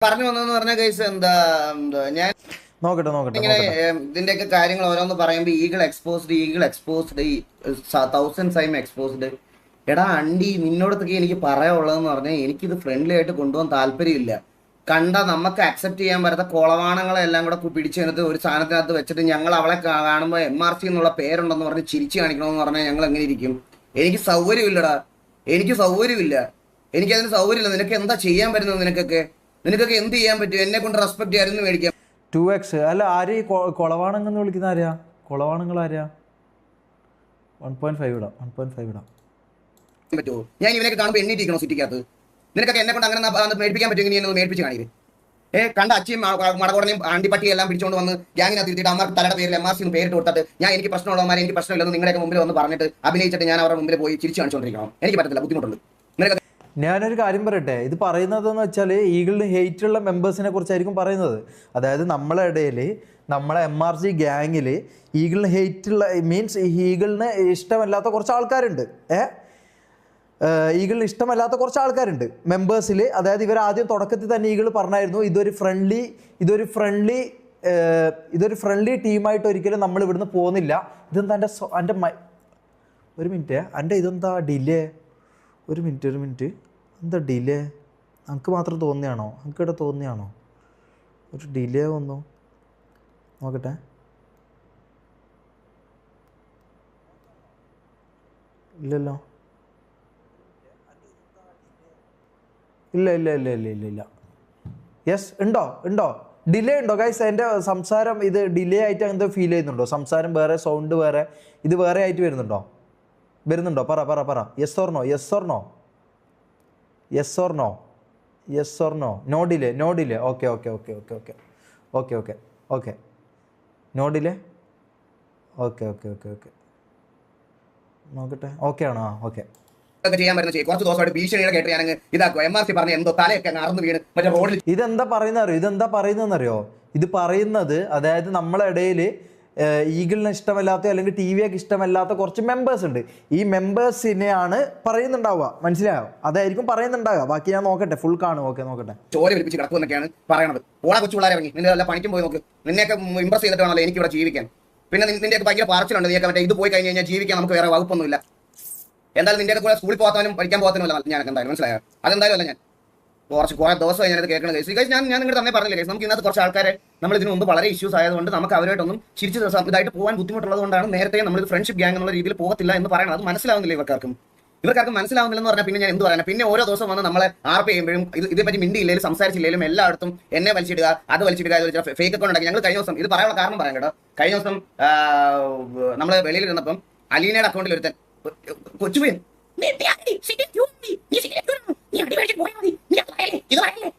പറഞ്ഞു വന്നതെന്ന് പറഞ്ഞ കേസ് എന്താ ഞാൻ ഇങ്ങനെ ഇതിന്റെയൊക്കെ കാര്യങ്ങൾ ഓരോന്ന് പറയുമ്പോ ഈഗിൾ എക്സ്പോസ്ഡ് 1000 ടൈം എക്സ്പോസ്ഡ്. എടാ അണ്ടി നിന്നോടത്തൊക്കെ എനിക്ക് പറയാനുള്ളതെന്ന് പറഞ്ഞാൽ എനിക്കിത് ഫ്രണ്ട്ലി ആയിട്ട് കൊണ്ടുപോകാൻ താല്പര്യമില്ല. കണ്ട നമുക്ക് അക്സെപ്റ്റ് ചെയ്യാൻ പറ്റാത്ത കൊളവാണങ്ങളെ എല്ലാം കൂടെ പിടിച്ചെടുത്ത് ഒരു സാധനത്തിനകത്ത് വെച്ചിട്ട് ഞങ്ങൾ അവളെ കാണുമ്പോൾ MRC എന്നുള്ള പേരുണ്ടെന്ന് പറഞ്ഞ് ചിരിച്ചു കാണിക്കണമെന്ന് പറഞ്ഞാൽ ഞങ്ങൾ എങ്ങനെ ഇരിക്കും? എനിക്ക് സൗകര്യമില്ലടാ, എനിക്ക് സൗകര്യമില്ല, എനിക്കതിന് സൗകര്യമില്ല. നിനക്ക് എന്താ ചെയ്യാൻ പറ്റുന്നത്? നിനക്കൊക്കെ എന്ത് ചെയ്യാൻ പറ്റും? എന്നെ കൊണ്ട് റെസ്പെക്ട് ചെയ്യാനും മേടിക്കാം. 2x അല്ല, ആര് കൊളവാണെന്ന് വിളിക്കുന്ന ആരാ? കൊളവാണങ്ങൾ ആരാ? 1.5 ഇടാം, 1.5 ഇടാം പറ്റുമോ? ഞാൻ ഇവനൊക്കെ കാണുമ്പോൾ എണ്ണീറ്റിരിക്കണോ സിറ്റിക്കകത്ത്? നിനക്കൊക്കെ എന്നെ കൊണ്ട് അങ്ങനെ മേടിപ്പിക്കാൻ പറ്റുമെങ്കിൽ നീ എന്നെ മേടിപ്പിച്ച് കാണിക്കും. കണ്ട അച്ചിയും മടകോടനെയും അണ്ടിപ്പട്ടിയും എല്ലാം പിടിച്ചുകൊണ്ട് വന്ന് ഗ്യാങ്ങിനകത്ത് ഇരുത്തിയിട്ട് അമ്മർക്ക് തലയുടെ പേരിൽ MRC പേരിട്ട് കൊടുത്തിട്ട് ഞാൻ എനിക്ക് പ്രശ്നമുള്ളവന്മാരെ എനിക്ക് പ്രശ്നമില്ലെന്ന് നിങ്ങളുടെ മുമ്പിൽ വന്ന് പറഞ്ഞിട്ട് അഭിനയിച്ചിട്ട് ഞാൻ അവരുടെ മുമ്പിൽ പോയി ചിരിച്ചു കാണിച്ചുകൊണ്ടിരിക്കണം. എനിക്ക് പറ്റത്തില്ല, ബുദ്ധിമുട്ടുണ്ട്. ഞാനൊരു കാര്യം പറയട്ടെ, ഇത് പറയുന്നതെന്ന് വെച്ചാൽ ഈഗിളിന് ഹെയ്റ്റുള്ള മെമ്പേഴ്സിനെ കുറിച്ചായിരിക്കും പറയുന്നത്. അതായത് നമ്മളെ ഇടയിൽ നമ്മളെ MRC ഗ്യാങ്ങിൽ ഈഗിളിന് ഹെയ്റ്റുള്ള മീൻസ് ഈഗിളിന് ഇഷ്ടമല്ലാത്ത കുറച്ച് ആൾക്കാരുണ്ട്. ഈഗിളിന് ഇഷ്ടമല്ലാത്ത കുറച്ച് ആൾക്കാരുണ്ട് മെമ്പേഴ്സിൽ. അതായത് ഇവർ ആദ്യം തുടക്കത്തിൽ തന്നെ ഈഗിൾ പറഞ്ഞായിരുന്നു ഇതൊരു ഫ്രണ്ട്ലി ടീമായിട്ട് ഒരിക്കലും നമ്മൾ ഇവിടുന്ന് പോകുന്നില്ല. ഇതെന്താ എൻ്റെ ഒരു മിനിറ്റ്, എൻ്റെ ഇതെന്താ ഡിലേ? ഒരു മിനിറ്റ്, എന്താ ഡിലേ? നമുക്ക് മാത്രം തോന്നിയാണോ? നമുക്ക് ഇവിടെ തോന്നിയാണോ ഒരു ഡിലേ വന്നു? നോക്കട്ടെ. ഇല്ലല്ലോ, ഇല്ല. യെസ്, ഉണ്ടോ ഡിലേ ഉണ്ടോ ഗൈസ്? എൻ്റെ സംസാരം ഇത് ഡിലേ ആയിട്ട് എന്തോ ഫീൽ ചെയ്യുന്നുണ്ടോ? സംസാരം വേറെ, സൗണ്ട് വേറെ, ഇത് വേറെ ആയിട്ട് വരുന്നുണ്ടോ? പറ. Yes or no? No delay. Okay. No delay. Okay. നോക്കട്ടെ, ഓക്കെ ആണോ? ഓക്കെ. ചെയ്യാൻ പറ്റുന്ന കുറച്ച് ദിവസമായിട്ട് ഭീഷണിയുടെ കേട്ട് ഞാൻ ഇതാക്കുക. MRC പറഞ്ഞ എന്തോ തലയൊക്കെ നടന്നു വീണ് മറ്റേ റോഡിൽ. ഇതെന്താ പറയുന്നതെന്നറിയോ? ഇത് പറയുന്നത് അതായത് നമ്മളെ ഇടയിൽ ഈഗിളിന് ഇഷ്ടമല്ലാത്ത അല്ലെങ്കിൽ TVക്ക് ഇഷ്ടമല്ലാത്ത കുറച്ച് മെമ്പേഴ്സ് ഉണ്ട്. ഈ മെമ്പേഴ്സിനെയാണ് പറയുന്നുണ്ടാവുക, മനസ്സിലായോ? അതായിരിക്കും പറയുന്നുണ്ടാവുക. ബാക്കി ഞാൻ നോക്കട്ടെ, ഫുൾ കാണും. ഓക്കെ, നോക്കട്ടെ. ചോര വിളിപ്പിച്ച് കിടക്കുമെന്നൊക്കെയാണ് പറയണത്. ഓളെ കൊച്ചു പിള്ളേരെ ഇറങ്ങി നിന്റെ വല്ല പണിക്കും പോയി നോക്ക്. നിന്നെയൊക്കെ ഇംപ്രസ് ചെയ്തിട്ട് വേണമല്ലോ എനിക്ക് ഇവിടെ ജീവിക്കാൻ. പിന്നെ നിന്റെയൊക്കെ ഭയങ്കര പാർച്ചിലുണ്ട്. നീയൊക്കെ മറ്റേ ഇത് പോയി കഴിഞ്ഞ് കഴിഞ്ഞാൽ ജീവിക്കാൻ നമുക്ക് വേറെ വകുപ്പൊന്നുമില്ല. എന്തായാലും നിന്റെ കൂടെ സ്കൂളിൽ പോകാനും പഠിക്കാൻ പോകാനുമല്ല ഞാൻ എന്തായാലും, മനസ്സിലായോ? അതെന്തായാലും അല്ല. ഞാൻ കുറെ ദിവസമായി ഞാനത് കേൾക്കണം കേസ്. ഞാൻ നിങ്ങൾ തന്നെ പറഞ്ഞില്ല കേസ്. നമുക്ക് ഇന്നത്തെ കുറച്ച് ആൾക്കാരെ നമ്മൾ ഇതിനു മുമ്പ് വളരെ ഇഷ്യൂസ് ആയതുകൊണ്ട് നമുക്ക് അവരായിട്ടൊന്നും ചിരിച്ച് ഇതായിട്ട് പോകാൻ ബുദ്ധിമുട്ടുള്ളത് കൊണ്ടാണ് നേരത്തെ നമ്മൾ ഫ്രണ്ട്ഷിപ്പ് ഗ്യാങ് എന്നുള്ള രീതിയിൽ പോകത്തില്ല എന്ന് പറയുന്നത്. അത് മനസ്സിലാവുന്നില്ല ഇവർക്കാർക്കും മനസ്സിലാവുന്നില്ലെന്ന് പറഞ്ഞാൽ പിന്നെ ഞാൻ എന്ത് പറയാനാ? പിന്നെ ഓരോ ദിവസം വന്ന് നമ്മളെ RP ചെയ്യുമ്പോഴും ഇതേപ്പറ്റി മിണ്ടിയില്ലെങ്കിലും സംസാരിച്ചില്ലെങ്കിലും എല്ലായിടത്തും എന്നെ വലിച്ചിടുക, അത് വലിച്ചിടുക, ഫേക്ക് അക്കൗണ്ട് ഉണ്ടാക്കി. ഞങ്ങൾ കഴിഞ്ഞ ദിവസം ഇത് പറയാനുള്ള കാരണം പറയാം കേട്ടോ. കഴിഞ്ഞ ദിവസം നമ്മൾ വെളിയിൽ ഇരുന്നപ്പം അലീനയുടെ അക്കൗണ്ടിൽ ഒരുത്തൻ കൊച്ചുപയ്യൻ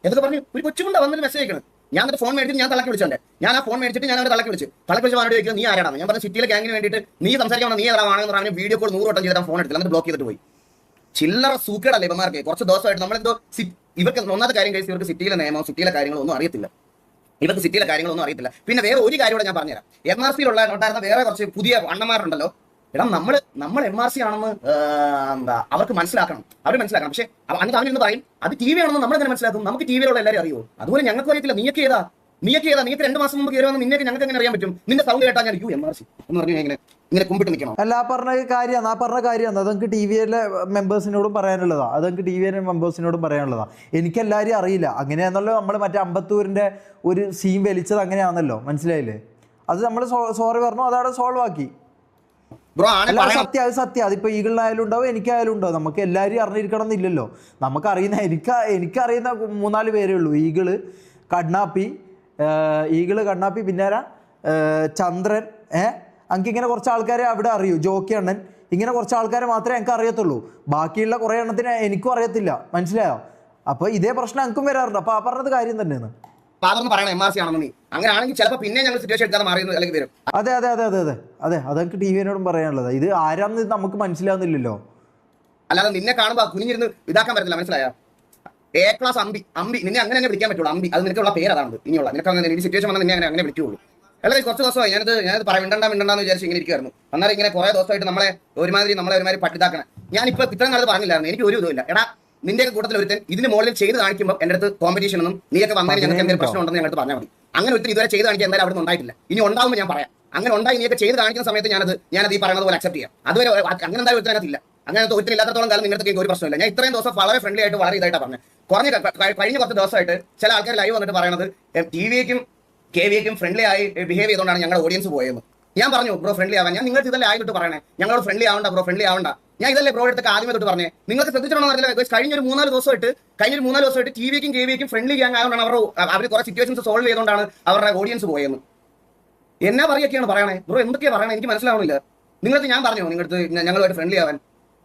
എന്നൊക്കെ പറഞ്ഞു ഒരു കൊച്ചുകൊണ്ട് വന്നൊരു മെസ്സേജ് അയക്കണം. ഞാൻ എന്നിട്ട് ഫോൺ മേടിച്ചിട്ട് ഞാൻ തളക്കി വിളിച്ചോണ്ട് ഞാൻ ആ ഫോൺ മേടിച്ചിട്ട് ഞാൻ അവരെ തളക്കി വിളിച്ച് അവനോട് ചോദിക്കുന്നത് നീ ആരാണ്? ഞാൻ പറഞ്ഞ സിറ്റിയിലെ ഗ്യാങ്ങിന് വേണ്ടിയിട്ട് നീ സംസാരിക്കണം, നീ ഏതാണെന്ന് പറഞ്ഞ് വീഡിയോ കോൾ 100 വട്ടം ചെയ്താൽ ഫോൺ എടുത്തില്ല, എന്നിട്ട് ബ്ലോക്ക് ചെയ്തിട്ട് പോയി. ചില്ലറ സൂക്കേടല്ലേ ഇവന്മാർക്ക്? കുറച്ച് ദിവസമായിട്ട് നമ്മളെന്തോ ഇവർക്ക് ഒന്നാമത്തെ കാര്യം കഴിച്ച് ഇവർക്ക് സിറ്റിയിലെ നിയമം സിറ്റിയിലെ കാര്യങ്ങളൊന്നും അറിയത്തില്ല. പിന്നെ വേറെ ഒരു കാര്യം കൂടെ ഞാൻ പറഞ്ഞുതരാം. MRCയിലുള്ള ഉണ്ടായിരുന്ന വേറെ കുറച്ച് പുതിയ അണ്ണന്മാരുണ്ടല്ലോ. എടാ നമ്മൾ MRC ആണെന്ന് അവർക്ക് മനസ്സിലാക്കണം, പക്ഷെ എന്നിട്ട് അവനെന്ന് പറയും അത് TV ആണെന്ന് നമ്മളെങ്ങനെ മനസ്സിലാക്കും? നമുക്ക് TVയിലുള്ള എല്ലാവരും അറിയോ? അതുപോലെ ഞങ്ങൾക്ക് അറിയത്തില്ല. നീയൊക്കെ ഏതാ? നീയൊക്കെ 2 മാസം മുമ്പ് കയറി വന്ന് നിന്നൊക്കെ ഞങ്ങൾക്ക് എങ്ങനെ അറിയാൻ പറ്റും? നിന്റെ സൗണ്ട് കേട്ടാൽ ഞാൻ MRC എന്ന് പറഞ്ഞു ഇങ്ങനെ കുമ്പിട്ട് നിൽക്കണം. അല്ല, ആ പറഞ്ഞ കാര്യമാണ്. അതെനിക്ക് TVയിലെ മെമ്പേഴ്സിനോടും പറയാനുള്ളതാ. എനിക്കെല്ലാവരും അറിയില്ല. അങ്ങനെയാണല്ലോ നമ്മൾ മറ്റേ അമ്പത്തൂരിന്റെ ഒരു സീൻ വലിച്ചത്, അങ്ങനെയാണല്ലോ, മനസ്സിലായില്ലേ? അത് നമ്മൾ സോറി പറഞ്ഞു, അതവിടെ സോൾവ് ആക്കി. സത്യം. അതിപ്പോ ഈഗിളിനായാലും ഉണ്ടാവും, എനിക്കായാലും ഉണ്ടാവും. നമുക്ക് എല്ലാവരും അറിഞ്ഞിരിക്കണം എന്നില്ലല്ലോ. നമുക്കറിയുന്ന എനിക്കറിയുന്ന 3-4 പേരേ ഉള്ളൂ. ഈഗിള്, കണ്ണാപ്പി, പിന്നെ ചന്ദ്രൻ, എനിക്കിങ്ങനെ കുറച്ച് ആൾക്കാരെ അവിടെ അറിയൂ. ജോക്കി അണ്ണൻ, ഇങ്ങനെ കുറച്ച് ആൾക്കാരെ മാത്രമേ എനിക്ക് അറിയത്തുള്ളൂ. ബാക്കിയുള്ള കുറേ എണ്ണത്തിന് എനിക്കും അറിയത്തില്ല, മനസ്സിലായോ? അപ്പൊ ഇതേ പ്രശ്നം എനിക്കും വരാറുണ്ട്. അപ്പൊ ആ പറഞ്ഞത് കാര്യം തന്നെയാണ്. MRC ആണെന്ന് നീ അങ്ങനെയാണെങ്കിൽ ചിലപ്പോൾ പിന്നെ ഞങ്ങൾ സിറ്റുവേഷൻ എടുക്കാതെ മാറി അല്ലെങ്കിൽ വരും. അതെ, അതെനിക്ക് TVനോടും പറയാനുള്ളത്. ഇത് ആരാന്ന് നമുക്ക് മനസ്സിലാവുന്നില്ലല്ലോ. അല്ലാതെ നിന്നെ കാണുമ്പോൾ കുനിഞ്ഞിരുന്ന് ഇതാക്കാൻ പറ്റില്ല, മനസ്സിലായോ? A ക്ലാസ് അമ്പി നിന്നെ അങ്ങനെ തന്നെ വിളിക്കാൻ പറ്റുള്ളൂ. അമ്പി, അത് നിനക്കുള്ള പേര് അതാണ്. ഇനിയുള്ള നിനക്ക് അങ്ങനെ ഈ സിറ്റുവേഷൻ വന്നാൽ നിന്നെ അങ്ങനെ വിളിക്കുള്ളൂ. അല്ലെങ്കിൽ കുറച്ച് ദിവസമായി ഞാനത് മിണ്ടണ്ടെന്ന് വിചാരിച്ച് ഇങ്ങനെ ഇരിക്കുമായിരുന്നു. അന്നേരം ഇങ്ങനെ കുറേ ദിവസമായിട്ട് നമ്മളെ ഒരുമാതിരി പഠിതാക്കണം. ഞാനിപ്പോൾ ഇത്രയും കാലത്ത് പറഞ്ഞില്ലായിരുന്നു എനിക്ക് ഒരു ഇതുമില്ല. എടാ നിന്റെ കൂട്ടത്തിൽ ഒരുത്തൻ ഇതിന് മുകളിൽ ചെയ്ത് കാണിക്കുമ്പോൾ എന്റെ അടുത്ത് കോമ്പറ്റീഷൻ ഒന്നും നീയൊക്കെ വന്നതിന് ഞങ്ങൾക്ക് എന്തെങ്കിലും പ്രശ്നം ഉണ്ടെന്ന് ഞങ്ങൾക്ക് പറഞ്ഞാൽ മതി. അങ്ങനെ ഒരുത്തൻ ഇതുവരെ ചെയ്ത് കാണിക്കാൻ എന്തായാലും അവിടെ നിന്ന് ഉണ്ടായിട്ടില്ല. ഇനി ഉണ്ടാവുമ്പോൾ ഞാൻ പറയാം. അങ്ങനെ ഉണ്ടായി നീയൊക്കെ ചെയ്ത് കാണിക്കുന്ന സമയത്ത് ഞാനത് ഈ പറയുന്നത് പോലെ അക്സെപ്റ്റ് ചെയ്യാം. അതുവരെ അങ്ങനെ എന്തായാലും ഒരുത്തനകത്തില്ല. അങ്ങനത്തെ ഒരുത്തരം ഇല്ലാത്തത്തോളം കാലം നിങ്ങൾക്ക് ഒരു പ്രശ്നമില്ല. ഞാൻ ഇത്രയും ദിവസം വളരെ ഫ്രണ്ട്ലി ആയിട്ട് വളരെ ഇതായിട്ടാണ് പറഞ്ഞത്. കഴിഞ്ഞ കുറച്ച് ദിവസമായിട്ട് ചില ആൾക്കാർ ലൈവ് വന്നിട്ട് പറയുന്നത് ടിവിക്കും KVക്കും ഫ്രണ്ട്ലി ആയി ബിഹേവ് ചെയ്തുകൊണ്ടാണ് ഞങ്ങളുടെ ഓഡിയൻസ് പോയെന്ന്. ഞാൻ പറഞ്ഞു ബ്രോ ഫ്രണ്ട്ലി ആവാൻ. ഞാൻ നിങ്ങൾക്ക് ഇതല്ലേ ആയിട്ട് പറയണേ, ഞങ്ങളോട് ഫ്രണ്ട്ലി ആവണ്ട ബ്രോ, ഫ്രണ്ട്ലി ആവണ്ട. ഞാൻ ഇതല്ലേ ബ്രോ എടുത്തൊക്കെ ആദ്യമേ തൊട്ട് പറഞ്ഞേ. നിങ്ങൾക്ക് ശ്രദ്ധിച്ചിട്ടുണ്ടോ അറിയില്ല, കഴിഞ്ഞ ഒരു 3-4 ദിവസമായിട്ട് ടിവിക്കും KVക്കും ഫ്രണ്ട്ലി ഗ്യാങ് ആയതുകൊണ്ടാണ് അവർ കുറെ സിറ്റുവേഷൻസ് സോൾവ് ചെയ്തുകൊണ്ടാണ് അവരുടെ ഓഡിയൻസ് പോയെന്ന്. എന്നാ പറയൊക്കെയാണ് പറയണേ ബ്രോ, എന്തൊക്കെയാണ് പറയണേ എനിക്ക് മനസ്സിലാവുന്നില്ല. നിങ്ങൾക്ക് ഞാൻ പറഞ്ഞു നിങ്ങൾക്ക് ഞങ്ങളുമായിട്ട് ഫ്രണ്ട്ലി ആവാൻ.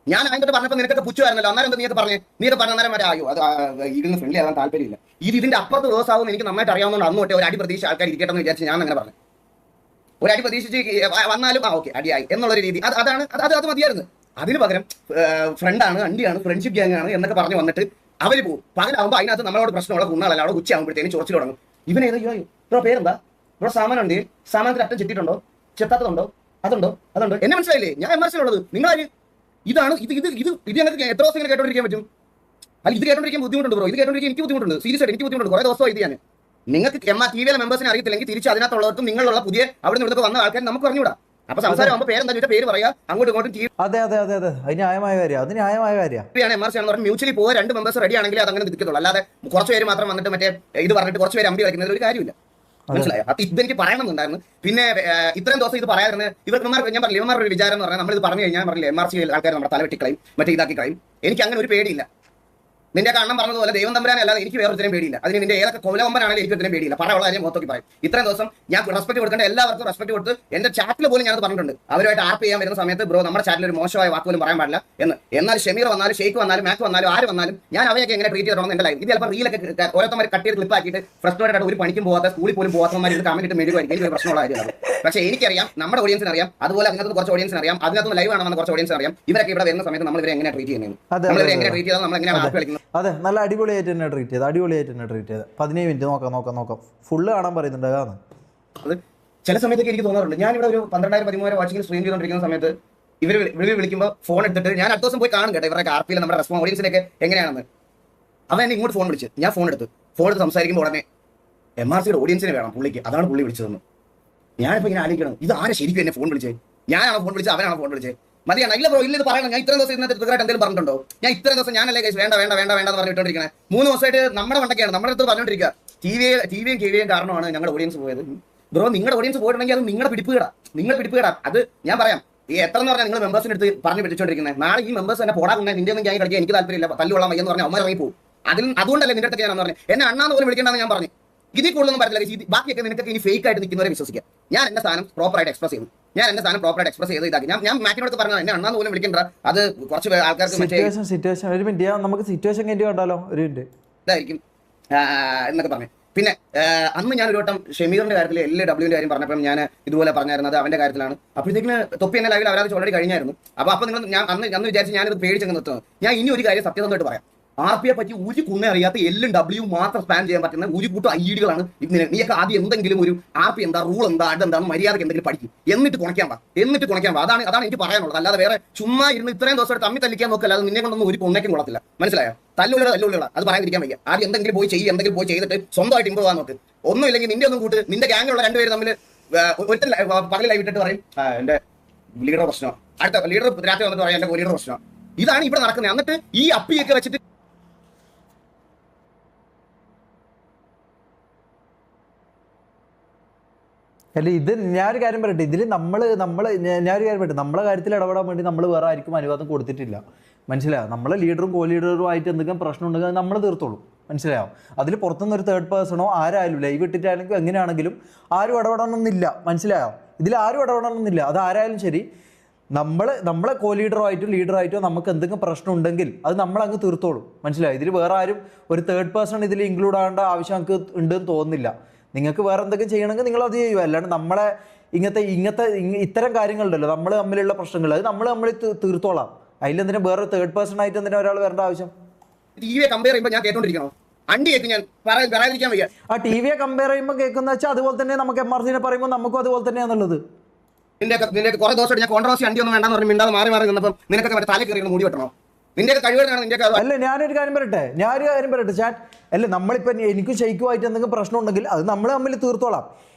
ഞാൻ അതിൻ്റെ പറഞ്ഞപ്പോൾ നിനക്കൊക്കെ പുച്ഛമായിരുന്നല്ലോ. അന്നേരം എന്താ നീയൊക്കെ പറഞ്ഞ അന്നേരം വരെ ആയോ അത് ഇതിന് ഫ്രണ്ട്ലി ആവാൻ താല്പര്യമില്ല. ഇതിന്റെ അപ്പുറത്ത് ദിവസമാവും എനിക്ക് നന്നായിട്ട് അറിയാവുന്നതുകൊണ്ട് അന്ന് തൊട്ടേ ഒരു അടി പ്രതീക്ഷ ആൾക്കാർ ഇരിക്കട്ടെ എന്ന് വിചാരിച്ച് ഞാൻ അങ്ങനെ പറഞ്ഞു. ഒരു അടി പ്രതീക്ഷിച്ച് വന്നാലും ഓക്കെ അടിയായി എന്നുള്ളൊരു രീതി അത് മതിയായിരുന്നു. അതിന് പകരം ഫ്രണ്ടാണ്, അണ്ടിയാണ്, ഫ്രണ്ട്ഷിപ്പ് ഗ്യാങ് ആണ് എന്നൊക്കെ പറഞ്ഞു വന്നിട്ട് അവർ പോകും. പകലാവുമ്പോൾ അതിനകത്ത് നമ്മളോട് പ്രശ്നമുള്ള കുന്നാളല്ല, അവിടെ ഉച്ചയാകുമ്പോഴത്തേനും ചൊറിച്ചിൽ തുടങ്ങും. ഇവനേതോ ബ്രോ പേരെന്താ ബ്രോ, സാമാനുണ്ട്, സാമാനത്തിൽ അറ്റം ചെത്തിയിട്ടുണ്ടോ, ചെത്താത്തതുണ്ടോ, അതുണ്ടോ. എന്നെ മനസ്സിലായില്ലേ? ഞാൻ MRC-യിലുള്ളത്. നിങ്ങളാര്? ഇതാണ് ഇത് ഞങ്ങൾക്ക് എത്ര ദിവസം ഇങ്ങനെ കേട്ടോണ്ടിരിക്കാൻ പറ്റും? അല്ല ഇത് കേട്ടോണ്ടിരിക്കാൻ ബുദ്ധിമുട്ടുണ്ട് ബ്രോ, ഇത് കേട്ടോണ്ടിരിക്കാൻ എനിക്ക് ബുദ്ധിമുട്ടുണ്ട്, സീരിയസ് ആയിട്ട് എനിക്ക് ബുദ്ധിമുട്ടുണ്ട്. കുറെ ദിവസമായി ഇത് ഞാൻ. നിങ്ങൾക്ക് TVയിലെ മെമ്പേഴ്സിനെ അറിയത്തില്ലെങ്കിൽ തിരിച്ച് അതിനകത്തുള്ളവർക്കും നിങ്ങളുള്ള പുതിയ അവിടെ നിന്ന് വന്ന ആൾക്കാർ നമുക്ക് പറഞ്ഞുകൂടാ. അപ്പൊ സംസാരം ആകുമ്പോൾ പേരെന്താ ചോദിച്ചാൽ പേര് പറയാ, അങ്ങോട്ടും ഇങ്ങോട്ടും അതെ അത് ന്യായമായ കാര്യം. MRC ആണെന്ന് പറഞ്ഞാൽ മ്യൂച്വലി പോയ 2 മെമ്പേഴ്സ് റെഡി ആണെങ്കിൽ അത് അങ്ങനെ നിൽക്കത്തുള്ളൂ. അല്ലാതെ കുറച്ച് പേര് മാത്രം വന്നിട്ട് മറ്റേ ഇത് പറഞ്ഞിട്ട് കുറച്ച് പേര് അമ്പി വയ്ക്കുന്നതിൽ ഒരു കാര്യമില്ല. മനസ്സിലായോ? അത് ഇതെനിക്ക് പറയണമെന്നുണ്ടായിരുന്നു. പിന്നെ ഇത്രയും ദിവസം ഇത് പറയാറുണ്ട് ഇവർക്ക്. ഞാൻ പറഞ്ഞില്ല, ഇവന്മാരുടെ ഒരു വിചാരം എന്ന് പറഞ്ഞാൽ നമ്മളിത് പറഞ്ഞു കഴിഞ്ഞാൽ പറഞ്ഞില്ല MRC ആൾക്കാർ നമ്മുടെ തലവെട്ടി കളയും, മറ്റേ ഇതാക്കി കളയും. എനിക്ക് അങ്ങനെ ഒരു പേടിയില്ല. നിന്റെ അണ്ണൻ പറഞ്ഞതുപോലെ ദൈവം തമ്പുരാനെ അല്ലാതെ എനിക്ക് വേറൊരുത്തരം പേടിയില്ല. അതിന് നിന്റെ ഏതൊക്കെ കൊലവമ്പനാണെങ്കിലും എനിക്ക് ഒത്തിരി പേടിയില്ല. പറയാനുള്ള കാര്യം മൊത്തത്തിൽ പറയും. ഇത്രയും ദിവസം ഞാൻ റെസ്പെക്ട് കൊടുക്കേണ്ട എല്ലാവർക്കും റെസ്പെക്ട് കൊടുത്ത് എന്റെ ചാറ്റിൽ പോലും ഞാനത് പറഞ്ഞിട്ടുണ്ട്. അവരുമായിട്ട് ആർപ്പ് ചെയ്യാൻ വരുന്ന സമയത്ത് ബ്രോ നമ്മുടെ ചാറ്റിൽ ഒരു മോശമായ വാക്ക് പോലും പറയാൻ പാടില്ല എന്ന്. എന്നാൽ ഷമീർ വന്നാലും ഷെയ്ഖ് വന്നാലും മാക്ക് വന്നാലും ആര് വന്നാലും ഞാൻ അവയൊക്കെ എങ്ങനെ ട്രീറ്റ് ചെയ്തോന്ന് എന്റെ ലൈഫ്. ഇത് ചിലപ്പോൾ റീലൊക്കെ ഓരോരുത്തർ കട്ട് ചെയ്ത് ക്ലിപ്പ് ആക്കിയിട്ട് ഫ്രസ്ട്രേറ്റഡ് ആയിട്ട് ഒരു പണിക്കും പോകാത്ത സ്കൂളിൽ പോലും പോകാത്തമാർ ഇത് കമന്റ് ഇട്ട് മെഴുകുമായിരിക്കും. എനിക്ക് ഒരു പ്രശ്നമുള്ള കാര്യമാണ്. പക്ഷേ എനിക്കറിയാം, നമ്മുടെ ഓഡിയൻസിന് അറിയാം, അതുപോലെ അതിനകത്ത് കുറച്ച് ഓഡിയൻസിന് അറിയാം, അതിനകത്ത് ലൈവ് ആണെന്ന് കുറച്ച് ഓഡിയൻസിന് അറിയാം. ഇവരൊക്കെ ഇവിടെ വരുന്ന സമയത്ത് നമ്മൾ ഇവരെ എങ്ങനെ ട്രീറ്റ് ചെയ്യുന്നത്, നമ്മൾ എങ്ങനെ ട്രീറ്റ് ചെയ്താൽ നമ്മൾ എങ്ങനെ ആപ്പ് കളിക്കുന്നത്. അതെ, നല്ല അടിപൊളിയായിട്ട് തന്നെ ട്രീറ്റ് ചെയ്ത് 15 മിനിറ്റ് നോക്കാം ഫുള്ള് കാണാൻ പറയുന്നുണ്ട്. അതാണ് അത് ചില സമയത്തൊക്കെ എനിക്ക് തോന്നാറുണ്ട്. ഞാൻ ഇവിടെ ഒരു 12,000-13,000 വാച്ചിങ്ങിൽ സ്ട്രീം ചെയ്തുകൊണ്ടിരിക്കുന്ന സമയത്ത് ഇവർ വിളിക്കുമ്പോൾ ഫോൺ എടുത്തിട്ട് ഞാൻ അടുത്ത ദിവസം പോയി കാണും കേട്ടോ ഇവരുടെ ആർപ്പിയിൽ നമ്മുടെ റെസ്പോൺസ് ഓഡിയൻസിനൊക്കെ എങ്ങനെയാണെന്ന്. അവൻ എന്നെ ഇങ്ങോട്ട് ഫോൺ വിളിച്ച്, ഞാൻ ഫോൺ എടുത്ത് സംസാരിക്കുമ്പോൾ ഉടനെ MRC-യുടെ ഓഡിയൻസിനെ വേണം പുള്ളിക്ക്, അതാണ് പുള്ളി വിളിച്ചതെന്ന്. ഞാനിപ്പോൾ ഇങ്ങനെ ആലോചിക്കണം, ഇത് ആരെ ശരിക്കും എന്നെ ഫോൺ വിളിച്ചത്? ഞാനാണോ ഫോൺ വിളിച്ചത്, അവനാണോ ഫോൺ വിളിച്ചത്? മതിയാണ്. ഇല്ല ബ്രോ, ഇല്ല ഇത് പറയണം. ഞാൻ ഇത്രയും ദിവസം ഇന്നത്തെ ട്രിഗറായിട്ട് എന്തെങ്കിലും പറഞ്ഞിട്ടുണ്ടോ? ഞാൻ ഇത്രയും ദിവസം ഞാനല്ലേ കേസ് വേണ്ട എന്ന് പറഞ്ഞിട്ടുണ്ടിരിക്കണേ. 3 ദിവസമായിട്ട് നമ്മുടെ വണ്ടൊക്കെയാണ് നമ്മുടെ അടുത്ത് പറഞ്ഞുകൊണ്ടിരിക്കുക. ടിവിയും KVയും കാരണമാണ് ഞങ്ങളുടെ ഓഡിയൻസ് പോയത്. ബ്രോ നിങ്ങളുടെ ഓഡിയൻസ് പോയിട്ടുണ്ടെങ്കിൽ അത് നിങ്ങളുടെ പിടിപ്പുകേടാ. അത് ഞാൻ പറയാം. ഈ എത്ര എന്ന് പറഞ്ഞാൽ നിങ്ങൾ മെമ്പേഴ്സിന് എടുത്ത് പറഞ്ഞു പിടിച്ചോണ്ടിരിക്കുന്നത്. നാളെ ഈ മെമ്പേഴ്സ് തന്നെ പോടാ നിന്റെ ഒന്നും ഞാൻ കളിക്കാൻ എനിക്ക് താല്പര്യമില്ല, തല്ലുള്ള മയ്യെന്ന് പറഞ്ഞാൽ അമ്മ ഇറങ്ങി പോകും. അതുകൊണ്ടല്ലേ നിന്റെ അടുത്ത് ഞാനെന്ന് പറഞ്ഞു എന്നെ അണ്ണാന്ന് പോലും വിളിക്കേണ്ടെന്ന് ഞാൻ പറഞ്ഞു. ഇതിൽ കൂടുതലൊന്നും പറഞ്ഞില്ല. ബാക്കിയൊക്കെ നിനക്കൊക്കെ ഇനി ഫേക്ക് ആയിട്ട് നിൽക്കുന്നവരെ വിശ്വസിക്കാം. ഞാൻ എന്റെ സാധനം പ്രോപ്പറായിട്ട് എക്സ്പ്രസ് ചെയ്ത് ഇതാക്കി ഞാൻ മാറ്റിനോട് പറഞ്ഞു എന്നെ അണ്ണാന്ന് പോലും വിളിക്കണ്ട. അത് കുറച്ച് ആൾക്കാർക്ക് സിറ്റുവേഷൻ ഒരു മിനിറ്റ് നമുക്ക് സിറ്റുവേഷൻ കഴിഞ്ഞ് കണ്ടാലോ ഒരു മിനിറ്റ് ഇതായിരിക്കും എന്നൊക്കെ പറഞ്ഞു. പിന്നെ അന്ന് ഞാൻ ഒരു വട്ടം ഷമീറിന്റെ കാര്യത്തിൽ LWന്റെ കാര്യം പറഞ്ഞപ്പോൾ ഞാൻ ഇതുപോലെ പറഞ്ഞായിരുന്നത് അവന്റെ കാര്യത്തിലാണ്. അപ്പോഴത്തേക്കിന് തൊപ്പി എന്നെ ലൈവിൽ അവരത് ഓൾറെഡി കഴിഞ്ഞായിരുന്നു. അപ്പോൾ നിങ്ങൾ ഞാൻ അന്ന് വിചാരിച്ച് ഞാനിത് പേടിച്ചങ്ങ് നിർത്തുന്നത്. ഞാൻ ഇനി ഒരു കാര്യം സത്യസന്ധമായിട്ട് പറയാം. RP പറ്റി ഒരു കുണ്ണെ അറിയാത്ത LW മാത്രം സ്പാൻ ചെയ്യാൻ പറ്റുന്ന ഒരു കൂട്ടം IED-കളാണ്. നീയൊക്കെ ആദ്യം എന്തെങ്കിലും ഒരു RP എന്താ, റൂൾ എന്താ, അതെന്താണ്, മര്യാദക്ക് എന്തെങ്കിലും പഠിക്കും, എന്നിട്ട് കുണയ്ക്കാൻ പാ. അതാണ് എനിക്ക് പറയാനുള്ളത്. അല്ലാതെ വേറെ ചുമ്മാ ഇരുന്ന് ഇത്രയും ദിവസം തമ്മി തല്ലിക്കാൻ നോക്കല്ല. അത് നിന്നെ കൊണ്ടൊന്നും ഒരു കുണ്ണയ്ക്കും കൊള്ളത്തില്ല. മനസ്സിലായോ? തല്ലുള്ള അത് പറയാതിരിക്കാൻ വയ്യ. ആദ്യം എന്തെങ്കിലും പോയി ചെയ്തിട്ട് സ്വന്തമായിട്ട് ഇമ്പ്രൂവ് ആകാൻ നോക്ക്. ഒന്നും ഇല്ലെങ്കിൽ നിന്റെ ഒന്നും കൂട്ട് നിന്റെ ഗ്യാങ്ങിലുള്ള 2 പേര് തമ്മിൽ ഒറ്റ പകൽ ലൈവ് ഇട്ടിട്ട് പറയും എന്റെ ലീഡർ പ്രശ്നം, അടുത്ത ലീഡർ രാത്രി വന്നിട്ട് പറയാം എന്റെ ലീഡർ പ്രശ്നം. ഇതാണ് ഇവിടെ നടക്കുന്നത്. എന്നിട്ട് ഈ അപ്പിയൊക്കെ വെച്ചിട്ട് അല്ല ഇത് ഞാനൊരു കാര്യം പറയട്ടെ, ഇതിൽ ഞാനൊരു കാര്യം പറയട്ടെ, നമ്മളെ കാര്യത്തിൽ ഇടപെടാൻ വേണ്ടി നമ്മൾ വേറെ ആർക്കും അനുവാദം കൊടുത്തിട്ടില്ല. മനസ്സിലായോ? നമ്മളെ ലീഡറും കോ ലീഡറും ആയിട്ട് എന്തെങ്കിലും പ്രശ്നം ഉണ്ടെങ്കിൽ അത് നമ്മൾ തീർത്തോളൂ. മനസ്സിലായോ? അതിൽ പുറത്തുനിന്ന് ഒരു തേർഡ് പേഴ്സണോ ആരായാലും ലൈവ് ഇട്ടിട്ടാണെങ്കിലും എങ്ങനെയാണെങ്കിലും ആരും ഇടപെടണമെന്നില്ല. മനസ്സിലായോ? ഇതിൽ ആരും ഇടപെടണമെന്നില്ല. അത് ആരായാലും ശരി, നമ്മളെ കോ ലീഡറായിട്ടോ ലീഡറായിട്ടോ നമുക്ക് എന്തെങ്കിലും പ്രശ്നം ഉണ്ടെങ്കിൽ അത് നമ്മളങ്ങ് തീർത്തോളും. മനസ്സിലായോ? ഇതിൽ വേറെ ആരും ഒരു തേർഡ് പേഴ്സൺ ഇതിൽ ഇൻക്ലൂഡ് ആകേണ്ട ആവശ്യം നമുക്ക് ഉണ്ടെന്ന് തോന്നുന്നില്ല. നിങ്ങൾക്ക് വേറെ എന്തെങ്കിലും ചെയ്യണമെങ്കിൽ നിങ്ങൾ അത് ചെയ്യുക. അല്ലാണ്ട് നമ്മളെ ഇത്തരം കാര്യങ്ങളുണ്ടല്ലോ നമ്മൾ തമ്മിലുള്ള പ്രശ്നങ്ങൾ അത് നമ്മൾ തീർത്തോളാം. അതിലെന്തിനാ വേറെ തേർഡ് പേഴ്സൺ ആയിട്ട് എന്തിനാ ഒരാൾ വരേണ്ട ആവശ്യം? ടിവിയെ കമ്പയർ ചെയ്യുമ്പോൾ ഞാൻ കേട്ടോണ്ടിരിക്കണോ? അണ്ടി കേൾക്കും ഞാൻ പറയാതിരിക്കാൻ വയ്യ. ആ ടിവിയെ കമ്പയർ ചെയ്യുമ്പോൾ കേൾക്കുന്ന വെച്ചാൽ അതുപോലെ തന്നെ നമുക്ക് MRC-നെ പറയുമ്പോൾ നമുക്കും അതുപോലെ തന്നെയാണുള്ളത്. നിന്റെ കുറെ ദിവസമായിട്ട് ഞാൻ കോൺട്രവേഴ്സി അണ്ടി ഒന്നും വേണ്ടെന്ന് പറഞ്ഞ് മിണ്ടാതെ മാറി നിന്നപ്പം നിനക്കൊക്കെ മറ്റേ തല കയറി മൂടി വെട്ടണോ? നിന്റെ കഴിവേടാണ് നിന്റെ. അല്ല ഞാനൊരു കാര്യം പറയട്ടെ ചാൻ. അല്ല നമ്മളിപ്പോൾ എനിക്കും ഷെയ്ക്കുമായിട്ട് എന്തെങ്കിലും പ്രശ്നം ഉണ്ടെങ്കിൽ അത് നമ്മൾ തമ്മിൽ തീർത്തോളാം.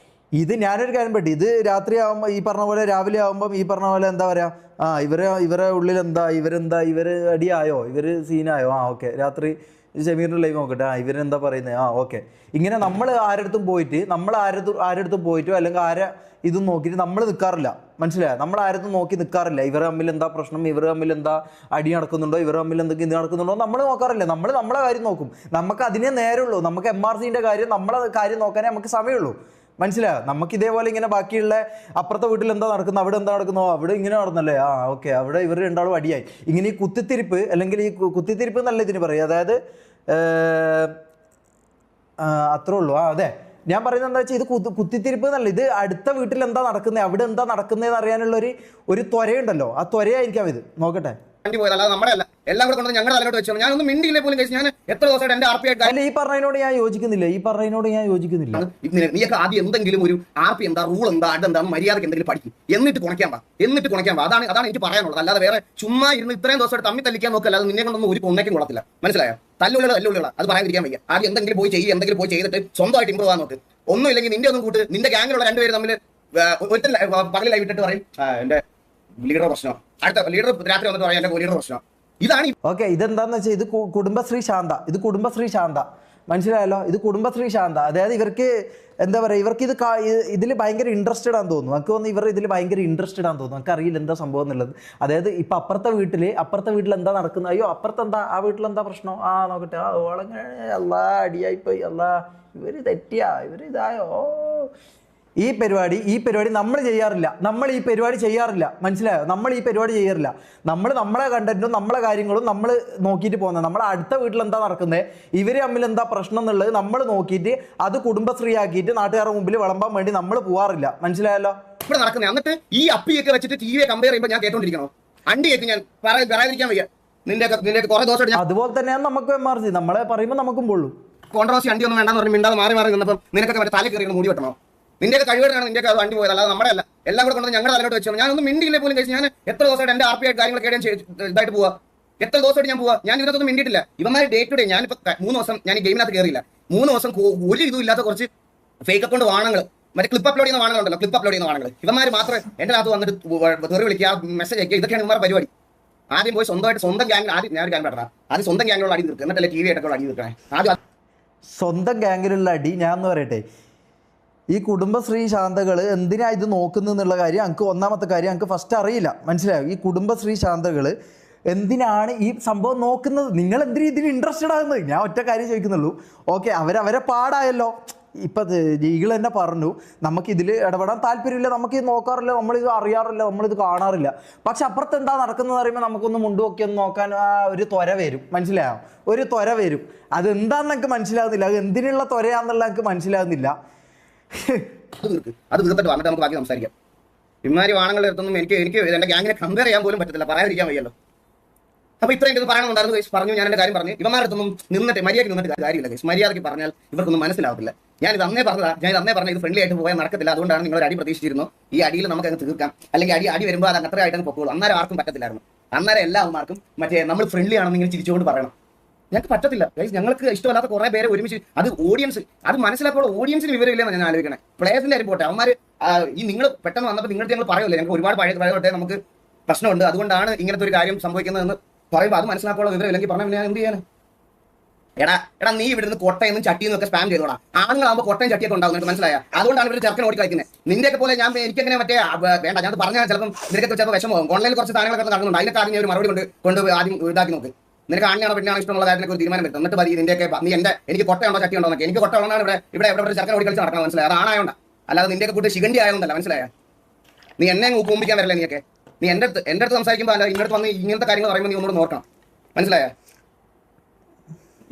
ഇത് ഞാനൊരു കാര്യം പറയട്ടെ, ഇത് രാത്രി ആകുമ്പോൾ ഈ പറഞ്ഞ പോലെ, രാവിലെ ആകുമ്പം ഈ പറഞ്ഞ പോലെ എന്താ പറയുക, ഇവരെ ഉള്ളിൽ ഇവർ അടിയായോ, ഇവർ സീനായോ, ഓക്കെ രാത്രി ഷമീറിൻ്റെ ലൈവ് നോക്കട്ടെ, ഇവരെന്താ പറയുന്നത്, ഓക്കെ. ഇങ്ങനെ നമ്മൾ ആരടുത്തും പോയിട്ടോ അല്ലെങ്കിൽ ഇതും നോക്കിയിട്ട് നമ്മൾ നിൽക്കാറില്ല, മനസ്സിലായോ? നമ്മൾ ആരടുത്തും നോക്കി നിൽക്കാറില്ല. ഇവർ തമ്മിൽ എന്താ പ്രശ്നം, ഇവർ തമ്മിൽ എന്താ അടി നടക്കുന്നുണ്ടോ, ഇവർ തമ്മിൽ എന്തെങ്കിലും ഇത് നടക്കുന്നുണ്ടോ നമ്മൾ നോക്കാറില്ല. നമ്മളെ കാര്യം നോക്കും. നമുക്ക് അതിനെ നേരമുള്ളൂ. നമുക്ക് MRCൻ്റെ കാര്യം, നമ്മളെ കാര്യം നോക്കാനേ നമുക്ക് സമയമുള്ളൂ, മനസ്സിലായോ? നമുക്ക് ഇതേപോലെ ഇങ്ങനെ ബാക്കിയുള്ള അപ്പുറത്തെ വീട്ടിൽ എന്താ നടക്കുന്നു, അവിടെ എന്താ നടക്കുന്നോ, അവിടെ ഇങ്ങനെ നടന്നല്ലേ, ഓക്കെ അവിടെ ഇവർ രണ്ടാളും അടിയായി. ഇങ്ങനെ ഈ കുത്തിത്തിരിപ്പ്, അല്ലെങ്കിൽ ഈ കുത്തിത്തിരിപ്പ് എന്നല്ല ഇതിന് പറയും, അതായത് അത്രേ ഉള്ളൂ. അതെ ഞാൻ പറയുന്നത് എന്താ വെച്ചാൽ, ഇത് കുത്തിത്തിരിപ്പ് എന്നല്ല, ഇത് അടുത്ത വീട്ടിൽ എന്താ നടക്കുന്നത്, അവിടെ എന്താ നടക്കുന്നതെന്ന് അറിയാനുള്ള ഒരു ത്വരയുണ്ടല്ലോ, ആ ത്വരയായിരിക്കാം ഇത്. നോക്കട്ടെ, പോയതല്ലാതെ നമ്മുടെ അല്ല, എല്ലാം കൂടെ കൊണ്ട് ഞങ്ങളുടെ തലയോട്ട് വെച്ചു. ഞാനൊന്നും മിണ്ടിയില്ലേ പോലും കഴിച്ചു. ഞാൻ എത്ര ദിവസമായിട്ട് എന്റെ RP അല്ല ഈ പറഞ്ഞതിനോട് ഞാൻ യോജിക്കുന്നില്ല. നീയൊക്കെ ആദ്യം എന്തെങ്കിലും ഒരു RP എന്താ, റൂൾ എന്താ, അതെന്താന്ന് മര്യാദക്ക് എന്തെങ്കിലും പഠിക്കും, എന്നിട്ട് കുണയ്ക്കാൻ പാ. അതാണ് എനിക്ക് പറയാനുള്ളത്. അല്ലാതെ വേറെ ചുമ്മാ ഇരുന്ന് ഇത്രയും ദിവസമായിട്ട് തമ്മി തല്ലിക്കാൻ നോക്കല്ല. അത് നിന്നെ കൊണ്ടൊന്നും ഒരു കൊന്നയ്ക്കും കൊള്ളത്തില്ല, മനസ്സിലായോ? തല്ലുള്ളികള അത് പറയാതിരിക്കാൻ വയ്യ. ആദ്യം എന്തെങ്കിലും പോയി ചെയ്തിട്ട് സ്വന്തമായിട്ട് ഇമ്പ്രൂവ് ആവാൻ നോക്ക്. ഒന്നും ഇല്ലെങ്കിൽ നിന്റെ ഒന്നും കൂട്ട്, നിന്റെ ഗ്യാങ്ങിലുള്ള രണ്ടുപേരും തമ്മിൽ ഒറ്റ പകൽ ലൈവ് ഇട്ടിട്ട് പറയും എന്റെ ലീഡർ പ്രശ്നം, അടുത്ത ലീഡർ രാത്രി വന്നിട്ട് പറയാം എന്റെ ലീഡർ പ്രശ്നം. ഇതാണ് ഓക്കെ. ഇതെന്താന്ന് വെച്ചാൽ ഇത് കുടുംബശ്രീ ശാന്ത, മനസ്സിലായല്ലോ? ഇത് കുടുംബശ്രീ ശാന്ത. അതായത് ഇവർക്ക് എന്താ പറയുക, ഇവർക്ക് ഇതിൽ ഭയങ്കര ഇൻട്രസ്റ്റഡ് ആണെന്ന് തോന്നുന്നു. എനിക്ക് തോന്നുന്നു ഇവർ ഇതിൽ ഭയങ്കര ഇൻട്രസ്റ്റഡ് ആണെന്ന് തോന്നുന്നു. എനിക്ക് അറിയില്ല എന്താ സംഭവം എന്നുള്ളത്. അതായത് ഇപ്പം അപ്പുറത്തെ വീട്ടിൽ എന്താ നടക്കുന്നത്, അയ്യോ അപ്പുറത്തെന്താ, ആ വീട്ടിലെന്താ പ്രശ്നം, നോക്കട്ടെ, ഓളങ്ങനെ അല്ലാ അടിയായിപ്പോയി, അല്ലാ ഇവർ തെറ്റിയാ, ഇവർ ഇതായോ. ഈ പരിപാടി നമ്മൾ ചെയ്യാറില്ല. മനസ്സിലായോ? നമ്മൾ ഈ പരിപാടി ചെയ്യാറില്ല. നമ്മളെ കണ്ടന്റും നമ്മളെ കാര്യങ്ങളും നമ്മൾ നോക്കിയിട്ട് പോകുന്നത്. നമ്മളെ അടുത്ത വീട്ടിൽ എന്താ നടക്കുന്നത്, ഇവർ തമ്മിൽ എന്താ പ്രശ്നം എന്നുള്ളത് നമ്മൾ നോക്കിയിട്ട് അത് കുടുംബശ്രീ ആക്കിയിട്ട് നാട്ടുകാരുടെ മുമ്പിൽ വിളമ്പാൻ വേണ്ടി നമ്മൾ പോവാറില്ല, മനസ്സിലായല്ലോ? ഇവിടെ നടക്കുന്നത്. എന്നിട്ട് ഈ അപ്പിയൊക്കെ വെച്ചിട്ട് TV കമ്പയർ ചെയ്യുമ്പോൾ ഞാൻ കേട്ടോണ്ടിരിക്കണോ? അണ്ടി കേൾക്കും ഞാൻ പറയാതിരിക്കാൻ വയ്യ. നിന്റെ കുറെ ദിവസം അതുപോലെ തന്നെയാണ് നമുക്ക് MRC. നമ്മളെ പറയുമ്പോൾ നമുക്കും പൊള്ളു. കോൺട്രവേഴ്സി അണ്ടി ഒന്നും വേണ്ടെന്ന് പറഞ്ഞ് മിണ്ടാതെ മാറി നിന്നപ്പോൾ നിനക്കൊക്കെ മറ്റേ തല കയറി മൂടി വെട്ടണോ? നിന്റെ കഴിവേടാണ് നിന്റെ അത് വണ്ടി പോയത്, അല്ലാതെ നമ്മുടെ അല്ല. എല്ലാം കൂടെ കൊണ്ട് ഞങ്ങളുടെ തലയോട്ട് വെച്ചു. ഞാനൊന്നും മിണ്ടിയില്ലേ പോലും കഴിച്ചു. ഞാൻ എത്ര ദിവസമായിട്ട് എന്റെ RP കാര്യങ്ങളൊക്കെ ഇതായിട്ട് പോവാ. എത്ര ദിവസമായിട്ട് ഞാൻ പോവാ. ഞാൻ ഇതിനകത്തൊന്നും മിണ്ടിയിട്ടില്ല. ഇവന്മാർ ഡേ ടു ഡേ, ഞാനിപ്പോൾ 3 ദിവസം ഞാൻ ഈ ഗെയിമിനകത്ത് കയറിയില്ല. 3 ദിവസം ഒരു ഇതും ഇല്ലാത്ത കുറച്ച് ഫേക്ക് അക്കൗണ്ട് വാണങ്ങൾ, മറ്റേ ക്ലിപ്പ് അപ്ലോഡ് ചെയ്യുന്ന വാണങ്ങളുണ്ടല്ലോ, ഇവന്മാർ മാത്രമേ എന്റെ അകത്ത് വന്നിട്ട് തെറി വിളിക്കുക, മെസ്സേജ് അയക്കുക. ഇതൊക്കെയാണ് ഇവന്മാരുടെ പരിപാടി. ആദ്യം പോയി സ്വന്തം ഗ്യാങ്ങിൽ, ആദ്യം ഞാൻ ഒരു ഗ്യാങ് പെട്ടാ, ആദ്യം സ്വന്തം ഗ്യാങ്ങിലുള്ള അടി തീർക്കുക, എന്നിട്ടല്ലേ TV ആയിട്ടൊക്കെ അടി തീർക്കണേ. ആദ്യം സ്വന്തം ഗ്യാങ്ങിലുള്ള അടി. ഞാൻ എന്ന് പറയട്ടെ, ഈ കുടുംബശ്രീ ശാന്തകൾ എന്തിനാ ഇത് നോക്കുന്നതെന്നുള്ള കാര്യം എനിക്ക്, ഒന്നാമത്തെ കാര്യം എനിക്ക് ഫസ്റ്റ് അറിയില്ല, മനസ്സിലായോ? ഈ കുടുംബശ്രീ ശാന്തകൾ എന്തിനാണ് ഈ സംഭവം നോക്കുന്നത്? നിങ്ങൾ എന്തിനാ ഇതിന് ഇൻട്രസ്റ്റഡ് ആകുന്നത്? ഞാൻ ഒറ്റ കാര്യം ചോദിക്കുന്നുള്ളൂ. ഓക്കെ, അവരെ പാടായല്ലോ. ഇപ്പം ഈകൾ തന്നെ പറഞ്ഞു, നമുക്കിതിൽ ഇടപെടാൻ താല്പര്യമില്ല, നമുക്കിത് നോക്കാറില്ല, നമ്മളിത് അറിയാറില്ല, നമ്മളിത് കാണാറില്ല. പക്ഷെ അപ്പുറത്ത് എന്താ നടക്കുന്നത് പറയുമ്പോൾ നമുക്കൊന്ന് മുണ്ടുമൊക്കെ ഒന്ന് നോക്കാൻ ഒരു ത്വര വരും, മനസ്സിലായോ? ഒരു ത്വര വരും. അതെന്താണെന്ന് എനിക്ക് മനസ്സിലാകുന്നില്ല. അത് എന്തിനുള്ള ത്വരയാണെന്നുള്ള എനിക്ക് മനസ്സിലാകുന്നില്ല. അത് തീർത്തിട്ട് വന്നിട്ട് നമുക്ക് ബാക്കി സംസാരിക്കാം. ഇമാരി വാണങ്ങളുടെ അടുത്തൊന്നും എനിക്ക് എന്റെ ഗ്യാങ്ങിനെ കമ്പയർ ചെയ്യാൻ പോലും പറ്റത്തില്ല, പറയാതിരിക്കാൻ വയ്യല്ലോ. അപ്പൊ ഇത്രയും ഇത് പറയണമെന്നുണ്ടായിരുന്നു. പറഞ്ഞു, ഞാൻ എന്റെ കാര്യം പറഞ്ഞു. ഇവന്മാരുടെ അടുത്തൊന്നും മര്യാദയ്ക്ക് നിന്നിട്ട് കാര്യമില്ല. മര്യാദയ്ക്ക് പറഞ്ഞാൽ ഇവർക്കൊന്നും മനസ്സിലാവത്തില്ല. ഞാൻ ഇത് അന്നേ പറഞ്ഞ ഇത് ഫ്രണ്ട്ലി ആയിട്ട് പോയാൽ നടക്കത്തില്ല. അതുകൊണ്ടാണ് നിങ്ങൾ അടി പ്രതീക്ഷിച്ചിരുന്നു. ഈ അടിയിൽ നമുക്ക് അങ്ങ് തീർക്കാം, അല്ലെങ്കിൽ അടി വരുമ്പോൾ അത് അത്ര ആയിട്ട് പൊക്കോളൂ. അന്നേരം ആർക്കും പറ്റത്തില്ലായിരുന്നു. അന്നേരം എല്ലാവർക്കും മറ്റേ നമ്മൾ ഫ്രണ്ട്ലി ആണെന്ന് ഇങ്ങനെ ചിരിച്ചുകൊണ്ട് പറയണം. ഞങ്ങൾക്ക് പറ്റത്തില്ല. ഞങ്ങൾക്ക് ഇഷ്ടമല്ലാത്ത കുറെ പേരെ ഒരുമിച്ച്, അത് ഓഡിയൻസ് അത് മനസ്സിലാക്കുമ്പോൾ ഓഡിയൻസിന് വിവരമില്ലെന്ന് ഞാൻ ആലോചിക്കണേ. പ്ലേയേഴ്സിന്റെ കാര്യം പോട്ടെ, അവന്മാർ ഈ നിങ്ങൾ പെട്ടെന്ന് വന്നപ്പോൾ നിങ്ങൾക്ക് ഞങ്ങൾ പറയുമല്ലോ, ഞങ്ങൾക്ക് ഒരുപാട് പഴയ നമുക്ക് പ്രശ്നമുണ്ട്, അതുകൊണ്ടാണ് ഇങ്ങനത്തെ ഒരു കാര്യം സംഭവിക്കുന്നതെന്ന് പറയുമ്പോൾ അത് മനസ്സിലാക്കാനുള്ള വിവരം ഇല്ലെങ്കിൽ പറഞ്ഞാൽ ഞാൻ എന്ത് ചെയ്യാൻ? എടാ നീ ഇവിടുന്ന് കൊട്ടയെന്നും ചട്ടിയെന്നും ഒക്കെ സ്പാം ചെയ്തോടാ. ആണുങ്ങളാകുമ്പോൾ കൊട്ടയും ചട്ടിയൊക്കെ ഉണ്ടാവും, മനസ്സിലായ? അതുകൊണ്ടാണ് ഇവർ ചെറുക്കൻ ഓടി കളിക്കുന്നത്. നിന്റെയൊക്കെ പോലെ എനിക്കങ്ങനെ മറ്റേ വേണ്ട, ഞാൻ പറഞ്ഞാൽ ചിലപ്പം നിനക്കൊക്കെ ചിലപ്പോൾ വിഷമമാകും. ഓൺലൈനിൽ കുറച്ച് സാധനങ്ങളൊക്കെ നടക്കുന്നുണ്ട്. അതിനൊക്കെ ആദ്യം ഒരു മറുപടി കൊണ്ട് ആദ്യം ഇതാക്കി നോക്ക്. നിനക്ക് ആണിയാണോ പെണ്ണാണോ ഇഷ്ടമുള്ള കാര്യത്തിലേക്ക് ഒരു തീരുമാനം വരുത്തും. എന്നിട്ട് മതി നിന്റെയൊക്കെ നീ എനിക്ക് കൊട്ടയുണ്ടോ ചട്ടിയുണ്ടോ എന്നൊക്കെ. എനിക്ക് കൊട്ട ഉള്ളതാണ് ഇവിടെ ചെറുക്കൻ ഓടി കളിച്ച് നടക്കണം, മനസ്സിലായി? അത് ആണായോണ്ടാ, അല്ലാതെ നിന്റെയൊക്കെ കൂട്ട് ശിഖണ്ഡി ആയതുകൊണ്ടല്ല, മനസ്സിലായ? നീ എന്നെ ഉപയോഗിക്കാൻ വരില്ല. നീയൊക്കെ നീ എൻ്റെ അടുത്ത് സംസാരിക്കുമ്പോൾ അല്ല ഇങ്ങോട്ട് വന്ന് ഇങ്ങനത്തെ കാര്യങ്ങൾ പറയുമ്പോൾ നീ ഒന്നുകൂടെ നോക്കണം, മനസ്സിലായ?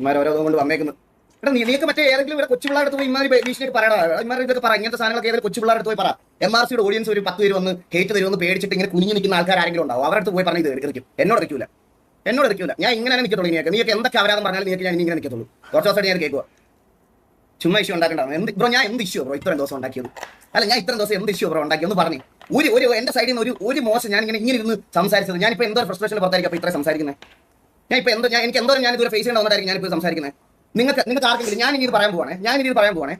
ഇമാരോരോ കൊണ്ട് വന്നേക്കുന്നത്. എടാ നീക്ക് മറ്റേ ഏതെങ്കിലും ഇവിടെ കൊച്ചു പിള്ളേരുടെ പോയി ഇമാരി ഭീഷണിയൊക്കെ പറയടാ. ഇമാർ ഇതൊക്കെ പറ, ഇങ്ങനത്തെ സാധനങ്ങളൊക്കെ ഏതെങ്കിലും കൊച്ചു പിള്ളേരുടെ പോയി പറ. MRCയുടെ ഓഡിയൻസ് ഒരു 10 പേര് വന്ന് ഹേറ്റ് തരുമെന്ന് പേടിച്ചിട്ട് ഇങ്ങനെ കുഞ്ഞു നിൽക്കുന്ന ആൾക്കാർ ആരെങ്കിലും ഉണ്ടാവും. അവരുടെ അടുത്ത് പോയി പറഞ്ഞ് ഇത് എറിക്കും. എന്നോട് എറിക്കൂല. ഞാൻ ഇങ്ങനെ നിൽക്കത്തുള്ളൂ. നീയൊക്കെ എന്തൊക്കെ അവരാധം പറഞ്ഞാലും ഞാൻ ഇങ്ങനെ നിൽക്കത്തുള്ളൂ. കുറച്ച് ദിവസമായിട്ട് ഞാൻ കേൾക്കുക. ചുമ്മാ ഇഷ്യൂ ഉണ്ടാക്കണ്ടാണ്. ബ്രോ ഞാൻ എന്ത് ഇഷ്യൂ ബ്രോ ഇത്രയും ദിവസം ഉണ്ടാക്കിയത്? അല്ല ഞാൻ ഇത്രയും ദിവസം എന്ത് ഇഷ്യൂ ബ്രോ ഉണ്ടാക്കി ഒന്ന് പറഞ്ഞു. ഒരു എന്റെ സൈഡിൽ നിന്ന് ഒരു മോശം ഞാൻ ഇങ്ങനെ ഇരുന്ന് സംസാരിച്ചത്. ഞാനിപ്പോൾ എന്തോ ഫ്രസ്ട്രേഷനിൽ പുറത്തായിരിക്കും അപ്പോൾ ഇത്രയും സംസാരിക്കുന്നത്. ഞാൻ ഇപ്പൊ എനിക്ക് എന്തോരം ഞാൻ ഇതുവരെ ഫേസ് ചെയ്യണമെന്നായിരിക്കും ഞാനിപ്പോൾ സംസാരിക്കുന്നത്. നിങ്ങൾക്ക് ആർക്കെങ്കിലും ഞാൻ ഇനി ഇത് പറയാൻ പോവാണേ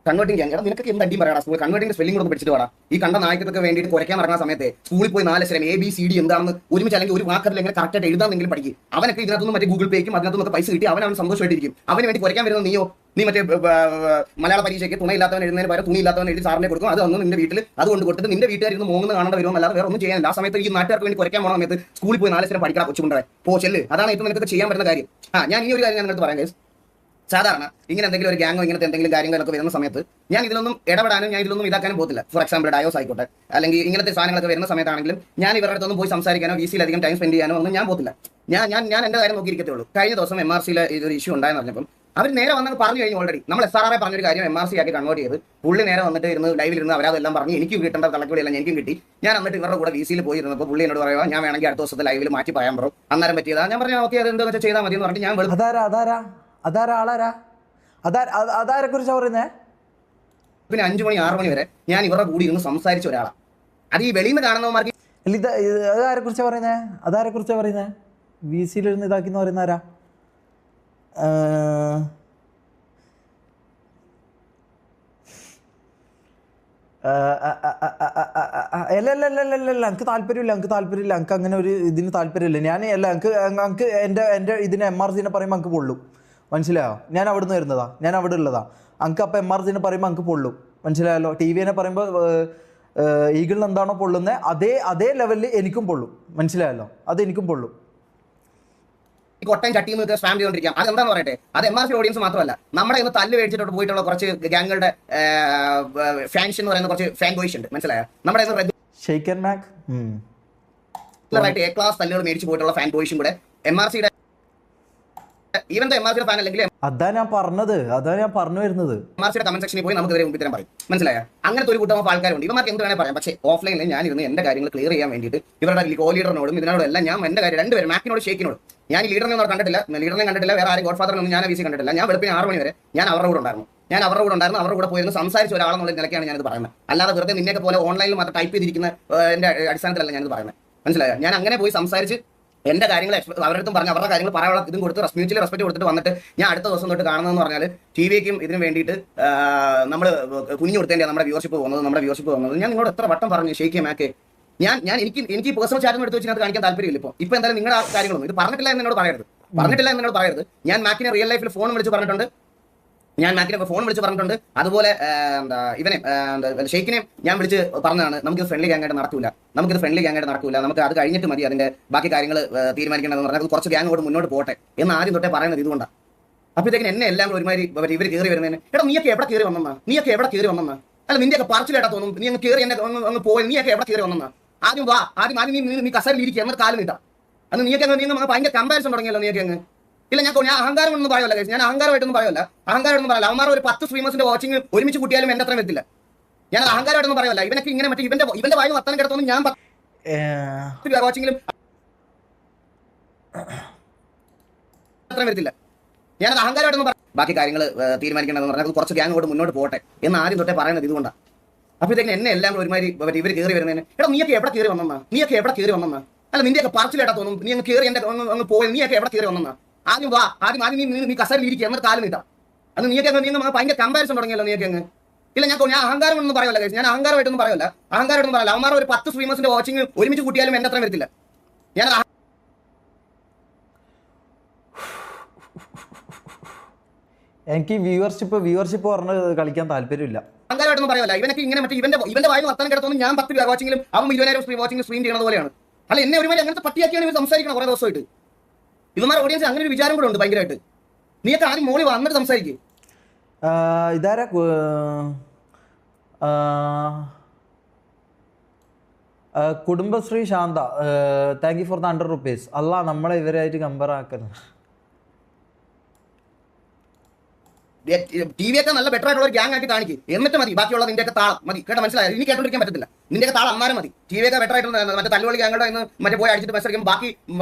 കൺവേർട്ടിംഗ് ചെയ്യാൻ. നിനക്ക് എന്ത് അടിയും പറയാം സ്കൂൾ കൺവേർട്ടിംഗ് സ്പെല്ലിംഗ് കൂടെ പഠിച്ചിട്ട് വേണം. ഈ കണ്ട നായകത്തൊക്കെ വേണ്ടിയിട്ട് കുറയ്ക്കാൻ ഇറങ്ങുന്ന സമയത്ത് സ്കൂളിൽ പോയി 4 അക്ഷരം ABCD എന്താണെന്ന് ഒരുമിച്ച് അല്ലെങ്കിൽ ഒരു വാക്കത്തിൽ എങ്ങനെ കറക്റ്റായിട്ട് എഴുതാമെങ്കിലും പഠിക്കും. അവനൊക്കെ ഇതിനകത്തുനിന്ന് മറ്റേ ഗൂഗിൾ പേക്കും അതിനകത്തുനിന്ന് പൈസ കിട്ടി അവൻ സന്തോഷമായിട്ടിരിക്കും. അവന് വേണ്ടി കുറയ്ക്കാൻ വരുന്ന നീ മറ്റേ മലയാള പരീക്ഷയ്ക്ക് തുണയില്ലാത്തവൻ എഴുതുന്നതിന് പകരം തുണിയില്ലാത്തവൻ എഴുതി സാറിനെ കൊടുക്കും. അത് വന്ന് നിന്റെ വീട്ടിൽ അതുകൊണ്ട് കൊടുത്തിട്ട് നിന്റെ വീട്ടുകാരിന്ന് മോങ്ങുന്ന കാണേണ്ട വരുമോ അല്ലാതെ വേറെ ഒന്നും ചെയ്യാനില്ല. ആ സമയത്ത് ഈ നാട്ടുകാർക്ക് വേണ്ടി കുറയ്ക്കാൻ പോകുന്ന സമയത്ത് സ്കൂളിൽ പോയി 4 അക്ഷരം പഠിക്കണം കൊച്ചുകൊണ്ടേ ചെല്ല്. അതാണ് ഇപ്പോൾ നിനക്ക് ചെയ്യാൻ പറ്റുന്ന കാര്യം. ഞാൻ ഈ ഒരു കാര്യം ഞാൻ നിങ്ങൾക്ക് പറയാം. സാധാരണ ഇങ്ങനെ എന്തെങ്കിലും ഒരു ഗ്യാങ്ങോ ഇങ്ങനത്തെ എന്തെങ്കിലും കാര്യങ്ങളൊക്കെ വരുന്ന സമയത്ത് ഞാൻ ഇതിലൊന്നും ഇടപെടാനും ഞാൻ ഇതിലൊന്നും ഇതാക്കാനും പോകത്തില്ല. ഫോർ എക്സാമ്പിൾ ഡയോസ് ആയിക്കോട്ടെ അല്ലെങ്കിൽ ഇങ്ങനത്തെ സാധനങ്ങളൊക്കെ വരുന്ന സമയത്താണെങ്കിലും ഞാൻ ഇവരുടെ അടുത്തൊന്നും പോയി സംസാരിക്കാനോ VC അധികം ടൈം സ്പെൻഡ് ചെയ്യാനോ ഒന്നും ഞാൻ പോകത്തില്ല. ഞാൻ എൻ്റെ കാര്യം നോക്കിയിരിക്കത്തേ ഉള്ളൂ. കഴിഞ്ഞ ദിവസം MRCയിൽ ഇതൊരു ഇഷ്യൂ ഉണ്ടായെന്ന് പറഞ്ഞപ്പം അവർ നേരെ വന്നത് പറഞ്ഞു കഴിഞ്ഞു. ഓൾറെഡി നമ്മൾ SRR പറഞ്ഞൊരു കാര്യം MRC ആക്കി കൺവേർട്ട് ചെയ്ത് പുള്ളി നേരെ വന്നിട്ട് ഇരുന്ന് ലൈവിലിരുന്ന് അവരതെല്ലാം പറഞ്ഞു. എനിക്ക് കിട്ടേണ്ട തലക്കുടിയെല്ലാം എനിക്കും കിട്ടി. ഞാൻ എന്നിട്ട് ഇവരുടെ കൂടെ VCയിൽ പോയി ഇരുന്നപ്പോൾ പുള്ളി എന്നോട് പറയുക ഞാൻ വേണമെങ്കിൽ അടുത്ത ദിവസത്തെ ലൈവിൽ മാറ്റി പറയാൻ പറയും. അന്നേരം പറ്റിയതാ. ഞാൻ പറഞ്ഞു ഓക്കെ അത് എന്താ വെച്ചാൽ ചെയ്താൽ മതി എന്ന് പറഞ്ഞിട്ട് ഞാൻ അതാരെ കുറിച്ചാ പറയുന്നേ? പിന്നെ 5 മണി 6 മണി വരെ ഞാൻ ഇവരുടെ കൂടി ഇരുന്ന് സംസാരിച്ച ഒരാളാണ്. അത് ഈ വെളിയിൽ നിന്ന് കാണുന്നവന്മാർക്ക് അതാരെ കുറിച്ചാ പറയുന്നേ? VCയിലിരുന്ന് ഇതാക്കിന്ന് പറയുന്ന ആരാ? അല്ല എനിക്ക് താല്പര്യമില്ല. എനിക്ക് അങ്ങനെ ഒരു ഇതിന് താല്പര്യമില്ല. എനിക്ക് എൻ്റെ ഇതിന് MRCനെ പറയുമ്പോൾ എനിക്ക് പൊള്ളും. മനസ്സിലായോ? ഞാൻ അവിടെ നിന്ന് വരുന്നതാ, ഞാൻ അവിടെ ഉള്ളതാ. അങ്ക് അപ്പം MRCനെ പറയുമ്പോൾ അങ്ക് പൊള്ളും. മനസ്സിലായല്ലോ? TVനെ പറയുമ്പോൾ ഈഗിളിന് എന്താണോ പൊള്ളുന്നത് അതേ ലെവലിൽ എനിക്കും പൊള്ളും. മനസ്സിലായല്ലോ? അതെനിക്കും പൊള്ളും. കൊട്ടയും ചട്ടിയും സ്പാം ചെയ്തുകൊണ്ടിരിക്കാം. അതെന്താന്ന് പറയട്ടെ, അത് MRC ഓഡിയൻസ് മാത്രമല്ല, നമ്മുടെ ഇന്ന് തല്ല് മേടിച്ചിട്ട് പോയിട്ടുള്ള കുറച്ച് ഗ്യാങ്ങുകളുടെ ഫാൻസ് എന്ന് പറയുന്ന കുറച്ച് ഫാൻ ബോയ്സ് ഉണ്ട്. മനസ്സിലായോ? നമ്മുടെ A ക്ലാസ് തല്ലുകൾ മേടിച്ച് പോയിട്ടുള്ള ഫാൻ ബോയ്സും കൂടെ MRCയുടെ MRCയുടെ ഫാൻ അല്ലെങ്കിൽ അതാ ഞാൻ പറഞ്ഞു വരുന്നത്. MRCയുടെ കമന്റ് സെക്ഷനിൽ പോയി നമുക്ക് മുമ്പിൽ പറയും. മനസ്സിലായോ? അങ്ങനത്തെ ഒരു കൂട്ടം ആൾക്കാരുണ്ട്. ഇവർക്ക് എന്ത് വേണേൽ പറയാം. പക്ഷേ ഓഫ്ലൈനിൽ ഞാൻ ഇരുന്ന് എന്റെ കാര്യങ്ങൾ ക്ലിയർ ചെയ്യാൻ വേണ്ടിയിട്ട് ഇവരുടെ കോ ലീഡറിനോടും ഇതിനോടും എല്ലാം ഞാൻ എന്റെ കാര്യം രണ്ടുപേരും മാക്കിനോട് ഷേക്കിനോട് ഞാൻ ഈ ലീഡറിനെ കണ്ടിട്ടില്ല, വേറെ ആരും ഗോഡ് ഫാദറിനൊന്നും ഞാൻ VC കണ്ടിട്ടില്ല. ഞാൻ വെളുപ്പിന് 6 മണി വരെ ഞാൻ അവരുടെ കൂടെ ഉണ്ടായിരുന്നു. അവരുടെ കൂടെ പോയിരുന്ന് സംസാരിച്ച ഒരാളെന്നുള്ള നിലയ്ക്കാണ് ഞാനിത് പറയുന്നത്. അല്ലാതെ വെറുതെ നിന്നെയൊക്കെ പോലെ ഓൺലൈനിൽ മാത്രം ടൈപ്പ് ചെയ്തിരിക്കുന്ന എന്റെ അടിസ്ഥാനത്തിലല്ല ഞാനിത് പറയുന്നത്. മനസ്സിലായോ? ഞാൻ അങ്ങനെ പോയി സംസാരിച്ച് എന്റെ കാര്യങ്ങൾ അവരുടെ അടുത്തും പറഞ്ഞ് അവരുടെ കാര്യങ്ങൾ പറയാനുള്ള ഇതും കൊടുത്ത് മ്യൂച്വലി റെസ്പെക്ട് കൊടുത്തിട്ട് വന്നിട്ട് ഞാൻ അടുത്ത ദിവസം തൊട്ട് കാണുന്നതെന്ന് പറഞ്ഞാൽ TVക്കും ഇതിന് വേണ്ടിയിട്ട് നമ്മൾ കുഞ്ഞു കൊടുത്തേണ്ട നമ്മുടെ വ്യൂവർഷിപ്പ് പോകുന്നത് ഞാൻ നിങ്ങളോട് എത്ര വട്ടം പറഞ്ഞു ഷെയ്ക്ക് മാക്ക്. എനിക്ക് പേഴ്സണൽ ചാറ്റ് എടുത്ത് വെച്ചിട്ട് കാണിക്കാൻ താല്പര്യമില്ല. ഇപ്പോൾ എന്തായാലും നിങ്ങളുടെ ആ കാര്യങ്ങളൊന്നും ഇത് പറഞ്ഞിട്ടില്ല എന്നോട് പറയരുത്. ഞാൻ മാക്കിനെ റിയൽ ലൈഫിൽ ഫോൺ വിളിച്ച് പറഞ്ഞിട്ടുണ്ട്. അതുപോലെ ഇവനെ ഷെയ്ക്കിനെ ഞാൻ വിളിച്ച് പറഞ്ഞതാണ് നമുക്കിത് ഫ്രണ്ട്ലി ഗ്യാങ്ങായിട്ട് നടക്കൂല. നമുക്ക് അത് കഴിഞ്ഞിട്ട് മതി അതിന്റെ ബാക്കി കാര്യങ്ങൾ തീരുമാനിക്കേണ്ടതെന്ന് പറഞ്ഞാൽ കുറച്ച് ഗ്യാങ്ങോട് മുന്നോട്ട് പോട്ടെ എന്ന് ആദ്യം തൊട്ടേ പറയുന്നത് ഇതുകൊണ്ടാണ്. അപ്പോഴത്തേക്കും എന്നെ എല്ലാം ഒരുമാതിരി ഇവർ കയറി വരുന്നതിന് എടാ നീയൊക്കെ എവിടെ കയറി വന്നെന്നാ അല്ല നിന്റെയൊക്കെ പറച്ചിലേട്ടാ തോന്നും. നീ അങ്ങ് കയറി എന്നെ അങ്ങ് പോയി. നീയൊക്കെ എവിടെ കയറി വന്നെന്നാ ആദ്യം നീ കസരിൽ ഇരിക്കുക എന്നിട്ട് കാലം നീട്ടാം. അന്ന് നീയൊക്കെ ഭയങ്കര കമ്പാരിസൺ തുടങ്ങിയല്ലോ. നീയൊക്കെ അങ്ങ് ഇല്ല ഞാൻ അഹങ്കാരം ഒന്നും പറയല്ല. ഞാൻ അഹങ്കാരമായിട്ടൊന്നും പറയല്ല. അവന്മാർ ഒരു 10 സ്ട്രീമേഴ്സിന്റെ വാച്ചിങ് ഒരുമിച്ച് കൂട്ടിയാലും എന്റെ അത്രയും വരത്തില്ല. ഞാൻ അഹങ്കാരമായിട്ടൊന്നും പറയല്ല. ഇവനൊക്കെ ഇങ്ങനെ മറ്റേ ഇവന്റെ വായു വർത്താനം കിടത്തോന്നും ഞാൻ വാച്ചിങ്ങിലും അത്രയും വരത്തില്ല. ഞാനത് അഹങ്കാരമായിട്ടൊന്നും ബാക്കി കാര്യങ്ങൾ തീരുമാനിക്കേണ്ടതെന്ന് പറഞ്ഞാൽ കുറച്ച് ഗ്യാങ്ങോട് മുന്നോട്ട് പോട്ടെ എന്ന് ആദ്യം തൊട്ടേ പറയുന്നത് ഇതുകൊണ്ടാണ്. അപ്പോഴത്തേക്കും എന്നെ എല്ലാം ഒരുമാതിരി ഇവർ കയറി വരുന്നതിന് എടാ നീയൊക്കെ എവിടെ കയറി വന്നെന്നാ അല്ല നിന്റെയൊക്കെ പറച്ചിലേട്ടാ തോന്നും. നീ അങ്ങ് കയറി എന്റെ അങ്ങ് പോയി. നീയൊക്കെ എവിടെ കയറി വന്നെന്നാ ആദ്യം നീ കസരിൽ ഇരിക്കുക എന്നിട്ട് കാലം നീട്ടാം. അന്ന് നീയൊക്കെ ഭയങ്കര കമ്പാരിസൺ തുടങ്ങിയല്ലോ. നീയൊക്കെ അങ്ങ് ഇല്ല ഞാൻ അഹങ്കാരം ഒന്നും പറയല്ല. ഞാൻ അഹങ്കാരമായിട്ടൊന്നും പറയല്ല. അവന്മാർ ഒരു 10 സ്ട്രീമേഴ്സിന്റെ വാച്ചിങ് ഒരുമിച്ച് കൂട്ടിയാലും എന്റെ അത്രയും വരത്തില്ല. ഞാൻ എനിക്ക് വ്യൂവർഷിപ്പ് പറഞ്ഞ് കളിക്കാൻ താല്പര്യമില്ല. അഹങ്കാരമായിട്ടൊന്നും പറയല്ല. ഇവനൊക്കെ ഇങ്ങനെ മറ്റേ ഇവന്റെ വായു വർത്താനം കിടത്തോന്നും ഞാൻ 10 വാച്ചിങ്ങിലും അവൻ 20,000 വാച്ചിങ് സ്ട്രീം ചെയ്യുന്നത് പോലെയാണ്. അല്ല എന്നെ ഒരുമാതിരി അങ്ങനത്തെ പട്ടിയാക്കിയാണ് ഇവർ സംസാരിക്കണം കുറേ ദിവസമായിട്ട്. ഇവന്മാർ ഓഡിയൻസ് അങ്ങനെ ഒരു വിചാരം കൂടെ ഉണ്ട് ഭയങ്കരമായിട്ട്. നീയൊക്കെ ആദ്യം മോളി വന്നിട്ട് സംസാരിക്കും. ഇതാരാ Kudumbashree Shantha thank you for the 100 rupees. അല്ല നമ്മളെ ഇവരായിട്ട് കമ്പയർ ആക്കുന്നത്. TVയൊക്കെ നല്ല ബെറ്റർ ആയിട്ടുള്ള ഒരു ഗ്യാങ് ആക്കി കാണിക്കും. എന്നിട്ട് മതി ബാക്കിയുള്ള നിന്റെയൊക്കെ താളം മതി. കേട്ടോ? മനസ്സിലായോ? ഇനി കേട്ടോണ്ടിരിക്കാൻ പറ്റത്തില്ല. നിന്റെയൊക്കെ താളം അമ്മാരം മതി. TVയൊക്കെ ബെറ്റർ ആയിട്ടുള്ള മറ്റേ തല്ലുകളി ഗ്യാങ്ങോടെ ഇന്ന് മറ്റേ പോയി അടിച്ചിട്ട് മത്സരിക്കും. ബാക്കി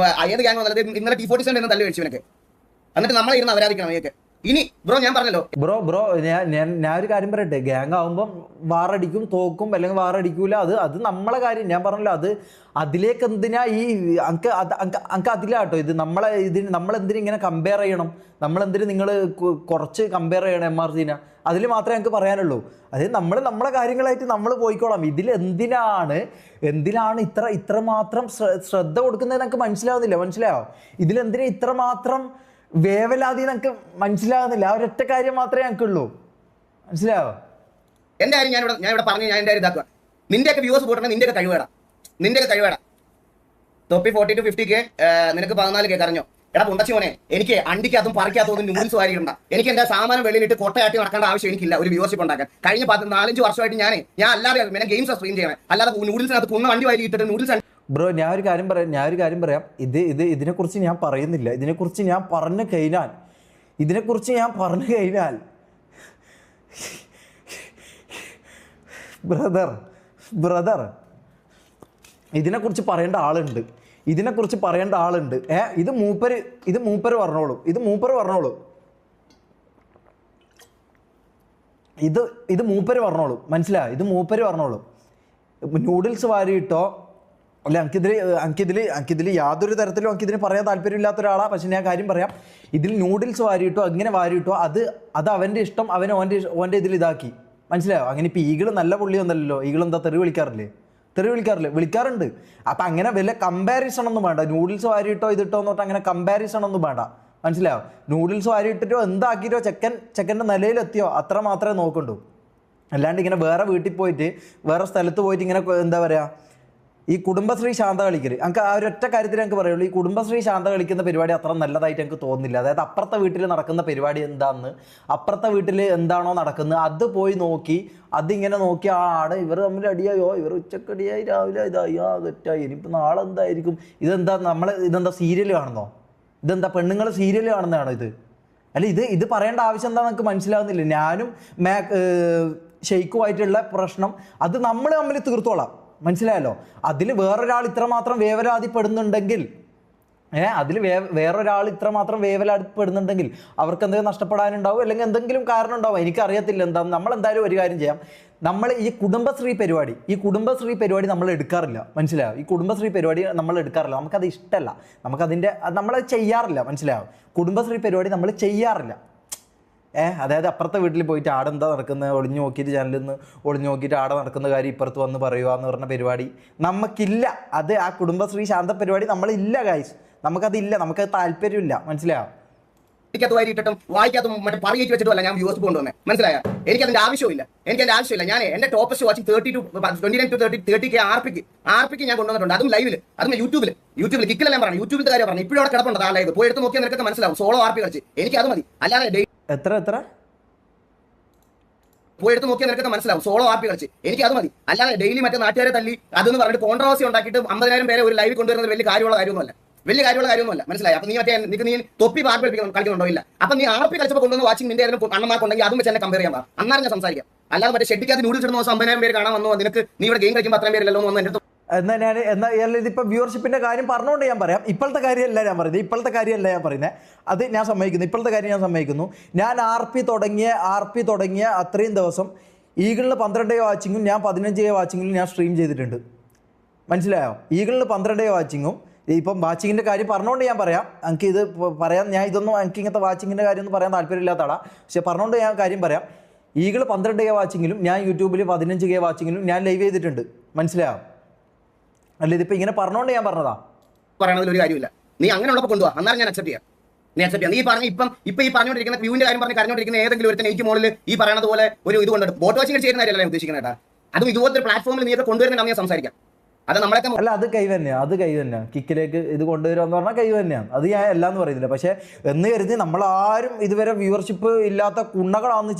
ഏത് ഗ്യാങ് വന്നത് ഇന്നലെ T47 എന്ന് തല്ലു കഴിച്ചു ഇവനൊക്കെ. എന്നിട്ട് നമ്മളെ ഇരുന്ന് അവരാധിക്കണം. ഇതൊക്കെ ഇനി ബ്രോ ഞാൻ പറഞ്ഞല്ലോ ബ്രോ ഞാൻ ഒരു കാര്യം പറയട്ടെ, ഗ്യാങ് ആവുമ്പം വാറടിക്കും, തോക്കും, അല്ലെങ്കിൽ വാറടിക്കൂല, അത് നമ്മളെ കാര്യം. ഞാൻ പറഞ്ഞല്ലോ, അതിലേക്ക് എന്തിനാ ഈ അങ്ക് അതിലാട്ടോ ഇത് നമ്മളെന്തിനും ഇങ്ങനെ കമ്പയർ ചെയ്യണം, നമ്മളെന്തിനും നിങ്ങൾ കുറച്ച് കമ്പയർ ചെയ്യണം MRCനെ. അതിൽ മാത്രമേ എനിക്ക് പറയാനുള്ളൂ. അതായത് നമ്മളെ കാര്യങ്ങളായിട്ട് നമ്മൾ പോയിക്കോളാം. എന്തിനാണ് ഇത്രമാത്രം ശ്രദ്ധ കൊടുക്കുന്നത് എനിക്ക് മനസ്സിലാവുന്നില്ല. മനസ്സിലായോ? ഇതിലെന്തിനാ ഇത്രമാത്രം വേവലാതി എനിക്ക് മനസ്സിലാകുന്നില്ല. ആ ഒരൊറ്റ കാര്യം മാത്രമേ ഞങ്ങൾക്കുള്ളൂ. മനസ്സിലായോ? എന്റെ കാര്യം ഞാൻ ഇവിടെ പറഞ്ഞു, ഞാൻ എന്റെ ഇതാക്കുക. നിന്റെയൊക്കെ വ്യൂസ് കൂട്ടണം, നിന്റെയൊക്കെ കഴിവേടാ. തൊപ്പി 40 to 50K, നിനക്ക് 14K കറഞ്ഞോ? എടാ പുണ്ടച്ചി മോനെ, എനിക്ക് അണ്ടിക്കകത്തും പറിക്കാത്തതും നൂഡിൽസ് വാരിയിടണ്ട. എനിക്ക് എന്റെ സാമാനം വെളിയിലിട്ട് കൊട്ടയാട്ടി നടക്കേണ്ട ആവശ്യം എനിക്കില്ല ഒരു വ്യൂവർഷിപ്പ് ഉണ്ടാക്കാൻ. കഴിഞ്ഞ 4-5 വർഷമായിട്ട് ഞാൻ അല്ലാതെ പിന്നെ ഗെയിംസ് സ്ട്രീം ചെയ്യണം, അല്ലാതെ നൂഡിൽസിനകത്ത് കുന്ന വണ്ടി വാരി ഇട്ടിട്ട് നൂഡിൽസ്. ബ്രോ ഞാൻ ഒരു കാര്യം പറയാം. ഇതിനെക്കുറിച്ച് ഞാൻ പറയുന്നില്ല. ഇതിനെക്കുറിച്ച് ഞാൻ പറഞ്ഞു കഴിഞ്ഞാൽ ബ്രദർ ഇതിനെക്കുറിച്ച് പറയേണ്ട ആളുണ്ട്. ഇത് മൂപ്പര് പറഞ്ഞോളൂ. ഇത് മൂപ്പര് പറഞ്ഞോളൂ. മനസ്സിലായോ? ഇത് മൂപ്പര് പറഞ്ഞോളൂ. നൂഡിൽസ് വാരിയിട്ടോ അല്ല, എനിക്കിതിൽ യാതൊരു തരത്തിലും എനിക്കിതിന് പറയാൻ താല്പര്യമില്ലാത്ത ഒരാളാണ്. പക്ഷെ ഞാൻ കാര്യം പറയാം, ഇതിൽ നൂഡിൽസ് വാരിയിട്ടോ അങ്ങനെ വാരിയിട്ടോ അത് അവൻ്റെ ഇഷ്ടം, ഓൻ്റെ ഇതിൽ ഇതാക്കി. മനസ്സിലായോ? അങ്ങനെ ഇപ്പോൾ ഈഗിൾ നല്ല പുള്ളിയൊന്നല്ലോ. ഈഗിൾ എന്താ തെറി വിളിക്കാറുണ്ട്. അപ്പം അങ്ങനെ വല്ല കമ്പാരിസൺ ഒന്നും വേണ്ട. നൂഡിൽസ് വാരിയിട്ടോ ഇതിട്ടോ എന്ന് പറഞ്ഞാൽ അങ്ങനെ കമ്പാരിസൺ ഒന്നും വേണ്ട. മനസ്സിലായോ? നൂഡിൽസ് വാരിയിട്ടിട്ടോ എന്താക്കിയിട്ടോ ചെക്കൻ്റെ നിലയിലെത്തിയോ അത്ര മാത്രമേ നോക്കണ്ടൂ. അല്ലാണ്ട് ഇങ്ങനെ വേറെ വീട്ടിൽ പോയിട്ട് വേറെ സ്ഥലത്ത് പോയിട്ട് ഇങ്ങനെ എന്താ പറയുക, ഈ കുടുംബശ്രീ ശാന്ത കളിക്കൽ എനിക്ക് ആ ഒരൊറ്റ കാര്യത്തിൽ എനിക്ക് പറയുള്ളൂ. ഈ കുടുംബശ്രീ ശാന്ത കളിക്കുന്ന പരിപാടി അത്ര നല്ലതായിട്ട് എനിക്ക് തോന്നുന്നില്ല. അതായത് അപ്പുറത്തെ വീട്ടിൽ നടക്കുന്ന പരിപാടി അപ്പുറത്തെ വീട്ടിൽ എന്താണോ നടക്കുന്നത് അത് പോയി നോക്കി, അതിങ്ങനെ നോക്കി ആണ് ഇവർ തമ്മിൽ അടിയായോ, ഇവർ ഉച്ചക്കടിയായി രാവിലെ ഇതായോ തെറ്റായി, ഇനിയിപ്പോൾ നാളെ എന്തായിരിക്കും, ഇതെന്താ സീരിയൽ കാണുന്നോ? ഇതെന്താ പെണ്ണുങ്ങൾ സീരിയൽ കാണുന്നതാണോ ഇത്? അല്ല, ഇത് പറയേണ്ട ആവശ്യം എന്താ നമുക്ക് മനസ്സിലാവുന്നില്ല. ഞാനും ഷെയ്ക്കുമായിട്ടുള്ള പ്രശ്നം അത് നമ്മൾ തമ്മിൽ തീർത്തോളാം. മനസ്സിലായല്ലോ? അതിൽ വേറൊരാൾ ഇത്രമാത്രം വേവലാതിപ്പെടുന്നുണ്ടെങ്കിൽ അവർക്ക് എന്തെങ്കിലും നഷ്ടപ്പെടാനുണ്ടാവും, അല്ലെങ്കിൽ എന്തെങ്കിലും കാരണം ഉണ്ടാവും. എനിക്കറിയത്തില്ല എന്താ. നമ്മളെന്തായാലും ഒരു കാര്യം ചെയ്യാം. നമ്മൾ ഈ കുടുംബശ്രീ പരിപാടി നമ്മൾ എടുക്കാറില്ല. മനസ്സിലായോ? ഈ കുടുംബശ്രീ പരിപാടി നമ്മൾ എടുക്കാറില്ല. നമുക്കത് ഇഷ്ടമല്ല. നമ്മളത് ചെയ്യാറില്ല. മനസ്സിലായോ? കുടുംബശ്രീ പരിപാടി നമ്മൾ ചെയ്യാറില്ല. അതായത് അപ്പുറത്തെ വീട്ടിൽ പോയിട്ട് ആടെന്താ നടക്കുന്നത് ഒളിഞ്ഞു നോക്കിയിട്ട് ചാനലിൽ നിന്ന് ഒളിഞ്ഞു നോക്കിയിട്ട് ആടെ നടക്കുന്ന കാര്യം ഇപ്പുറത്ത് വന്ന് പറയുക എന്ന് പറഞ്ഞ പരിപാടി നമുക്കില്ല. ആ കുടുംബശ്രീ ശാന്ത പരിപാടി നമ്മളില്ല ഗൈസ്. നമുക്കതില്ല, നമുക്കത് താല്പര്യമില്ല. മനസ്സിലായോ? എനിക്കത് വാരിയിട്ടിട്ടും വായിക്കാത്തും മറ്റേ പറയിച്ച് വെച്ചിട്ടുമല്ല ഞാൻ വ്യൂസ് കൊണ്ടുവന്നത്. മനസ്സിലായോ? എനിക്കതിന്റെ ആവശ്യമില്ല. ഞാൻ എന്റെ ടോപ്പസ്റ്റ് വാച്ചിങ് 29 to 30K ആർപിക്ക് ഞാൻ കൊണ്ടുവന്നിട്ടുണ്ട്. അതും ലൈവിൽ, അതും യൂട്യൂബിൽ കിക്കിലെല്ലാം പറഞ്ഞു. യൂട്യൂബിന്റെ കാര്യം പറഞ്ഞു. ഇപ്പോഴും അവിടെ കിടപ്പുണ്ട് ആ ലൈവ്. പോയി എടുത്ത് നോക്കിയാൽ നിനക്കൊക്കെ മനസ്സിലാവും. സോളോ ആർപി കളിച്ച് എനിക്ക് അത് മതി. അല്ലാതെ എത്ര പോയി എടുത്ത് നോക്കിയാൽ നിനക്കൊക്കെ മനസ്സിലാവും. സോളോ ആർപി കളിച്ച് എനിക്ക് അത് മതി. അല്ലാതെ ഡെയിലി മറ്റേ നാട്ടുകാരെ തല്ലി അതെന്ന് പറഞ്ഞിട്ട് കോൺട്രവേഴ്സി ഉണ്ടാക്കിയിട്ട് 50,000 പേരെ ഒരു ലൈവിൽ കൊണ്ടുവരുന്നത് വലിയ കാര്യമുള്ള കാര്യമൊന്നുമല്ല. മനസ്സിലായി? അപ്പൊ നീ തൊപ്പി ആർപി കളിക്കുന്നുണ്ടോ? ഇല്ല. അപ്പൊ നീ ആർപി കളിച്ചപ്പോൾ കൊണ്ടുവന്ന് വാച്ചിങ് നിന്റെ അണ്ണന്മാർക്കുണ്ടെങ്കിൽ അതും വെച്ച് എന്നെ കമ്പയർ ചെയ്യാം. അന്നാലും ഞാൻ സംസാരിക്കാം. അല്ലാതെ മറ്റേ ഷെഡിക്കകത്ത് നൂഡിൽസ് ഇടുന്ന ദിവസം 50,000 പേര് കാണാൻ വന്നു, നിനക്ക് നീ ഇവിടെ ഗെയിം കളിക്കുമ്പോൾ അത്രയും പേരല്ലോ എന്ന് എന്റെ. ഇതിപ്പോൾ വ്യൂവർഷിപ്പിന്റെ കാര്യം പറഞ്ഞുകൊണ്ട് ഞാൻ പറയാം. ഇപ്പോഴത്തെ കാര്യമല്ല ഞാൻ പറയുന്നത്. അത് ഞാൻ സമ്മതിക്കുന്നു. ഇപ്പോഴത്തെ കാര്യം ഞാൻ സമ്മതിക്കുന്നു. ഞാൻ ആർ പി തുടങ്ങിയ അത്രയും ദിവസം ഈഗിളിന് 12 വാച്ചിങ്ങും ഞാൻ 15 വാച്ചിങ്ങിലും ഞാൻ സ്ട്രീം ചെയ്തിട്ടുണ്ട്. മനസ്സിലായോ? ഈഗിളിന് 12 വാച്ചിങ്ങും ഇപ്പം വാച്ചിങ്ങിൻ്റെ കാര്യം പറഞ്ഞുകൊണ്ട് ഞാൻ പറയാം. എനിക്ക് ഇത് പറയാം, ഞാൻ എനിക്ക് ഇങ്ങനത്തെ വാച്ചിങ്ങിൻ്റെ കാര്യമൊന്നും പറയാൻ താല്പര്യമില്ലാത്ത ആളാണ്. പക്ഷെ പറഞ്ഞുകൊണ്ട് ഞാൻ കാര്യം പറയാം. ഈഗിൾ 12K വാച്ചിങ്ങിലും ഞാൻ യൂട്യൂബിൽ 15K വാച്ചിങ്ങിലും ഞാൻ ലൈവ് ചെയ്തിട്ടുണ്ട്. മനസ്സിലായോ? അല്ല, ഇതിപ്പോൾ ഇങ്ങനെ പറഞ്ഞുകൊണ്ട് ഞാൻ പറഞ്ഞതാ. പറയണതിൽ ഒരു കാര്യമില്ല. നീ അങ്ങനെ ഉള്ളപ്പോൾ കൊണ്ടുപോകാം, അന്നേരം ഞാൻ അക്സെപ്റ്റ് ചെയ്യാം. നീ പറഞ്ഞ ഇപ്പൊ ഈ പറഞ്ഞുകൊണ്ടിരിക്കുന്ന വ്യൂവിന്റെ കാര്യം പറഞ്ഞ് കരഞ്ഞോണ്ടിരിക്കുന്ന ഏതെങ്കിലും ഒരുത്തൻ എനിക്ക് മുകളിൽ ഈ പറയുന്നത് പോലെ ഒരു ഇത് കൊണ്ടിട്ട് ബോട്ട് വാച്ചിങ് ചെയ്യുന്ന കാര്യമല്ല ഉദ്ദേശിക്കുന്നത് കേട്ടാ. അതും ഇതുപോലത്തെ ഒരു പ്ലാറ്റ്ഫോമിൽ നീ കൊണ്ടുവരുന്ന ഞാൻ സംസാരിക്കാം. അത് നമ്മളൊക്കെ അല്ല, അത് കൈ തന്നെയാണ്. കിക്കിലേക്ക് ഇത് കൊണ്ടുവരുമെന്ന് പറഞ്ഞാൽ കൈ തന്നെയാണ്. അത് ഞാൻ എല്ലാന്ന് പറയുന്നില്ല. പക്ഷേ എന്ന് കരുതി നമ്മളാരും ഇതുവരെ വ്യൂവർഷിപ്പ് ഇല്ലാത്ത കുണ്ണകളാണെന്ന്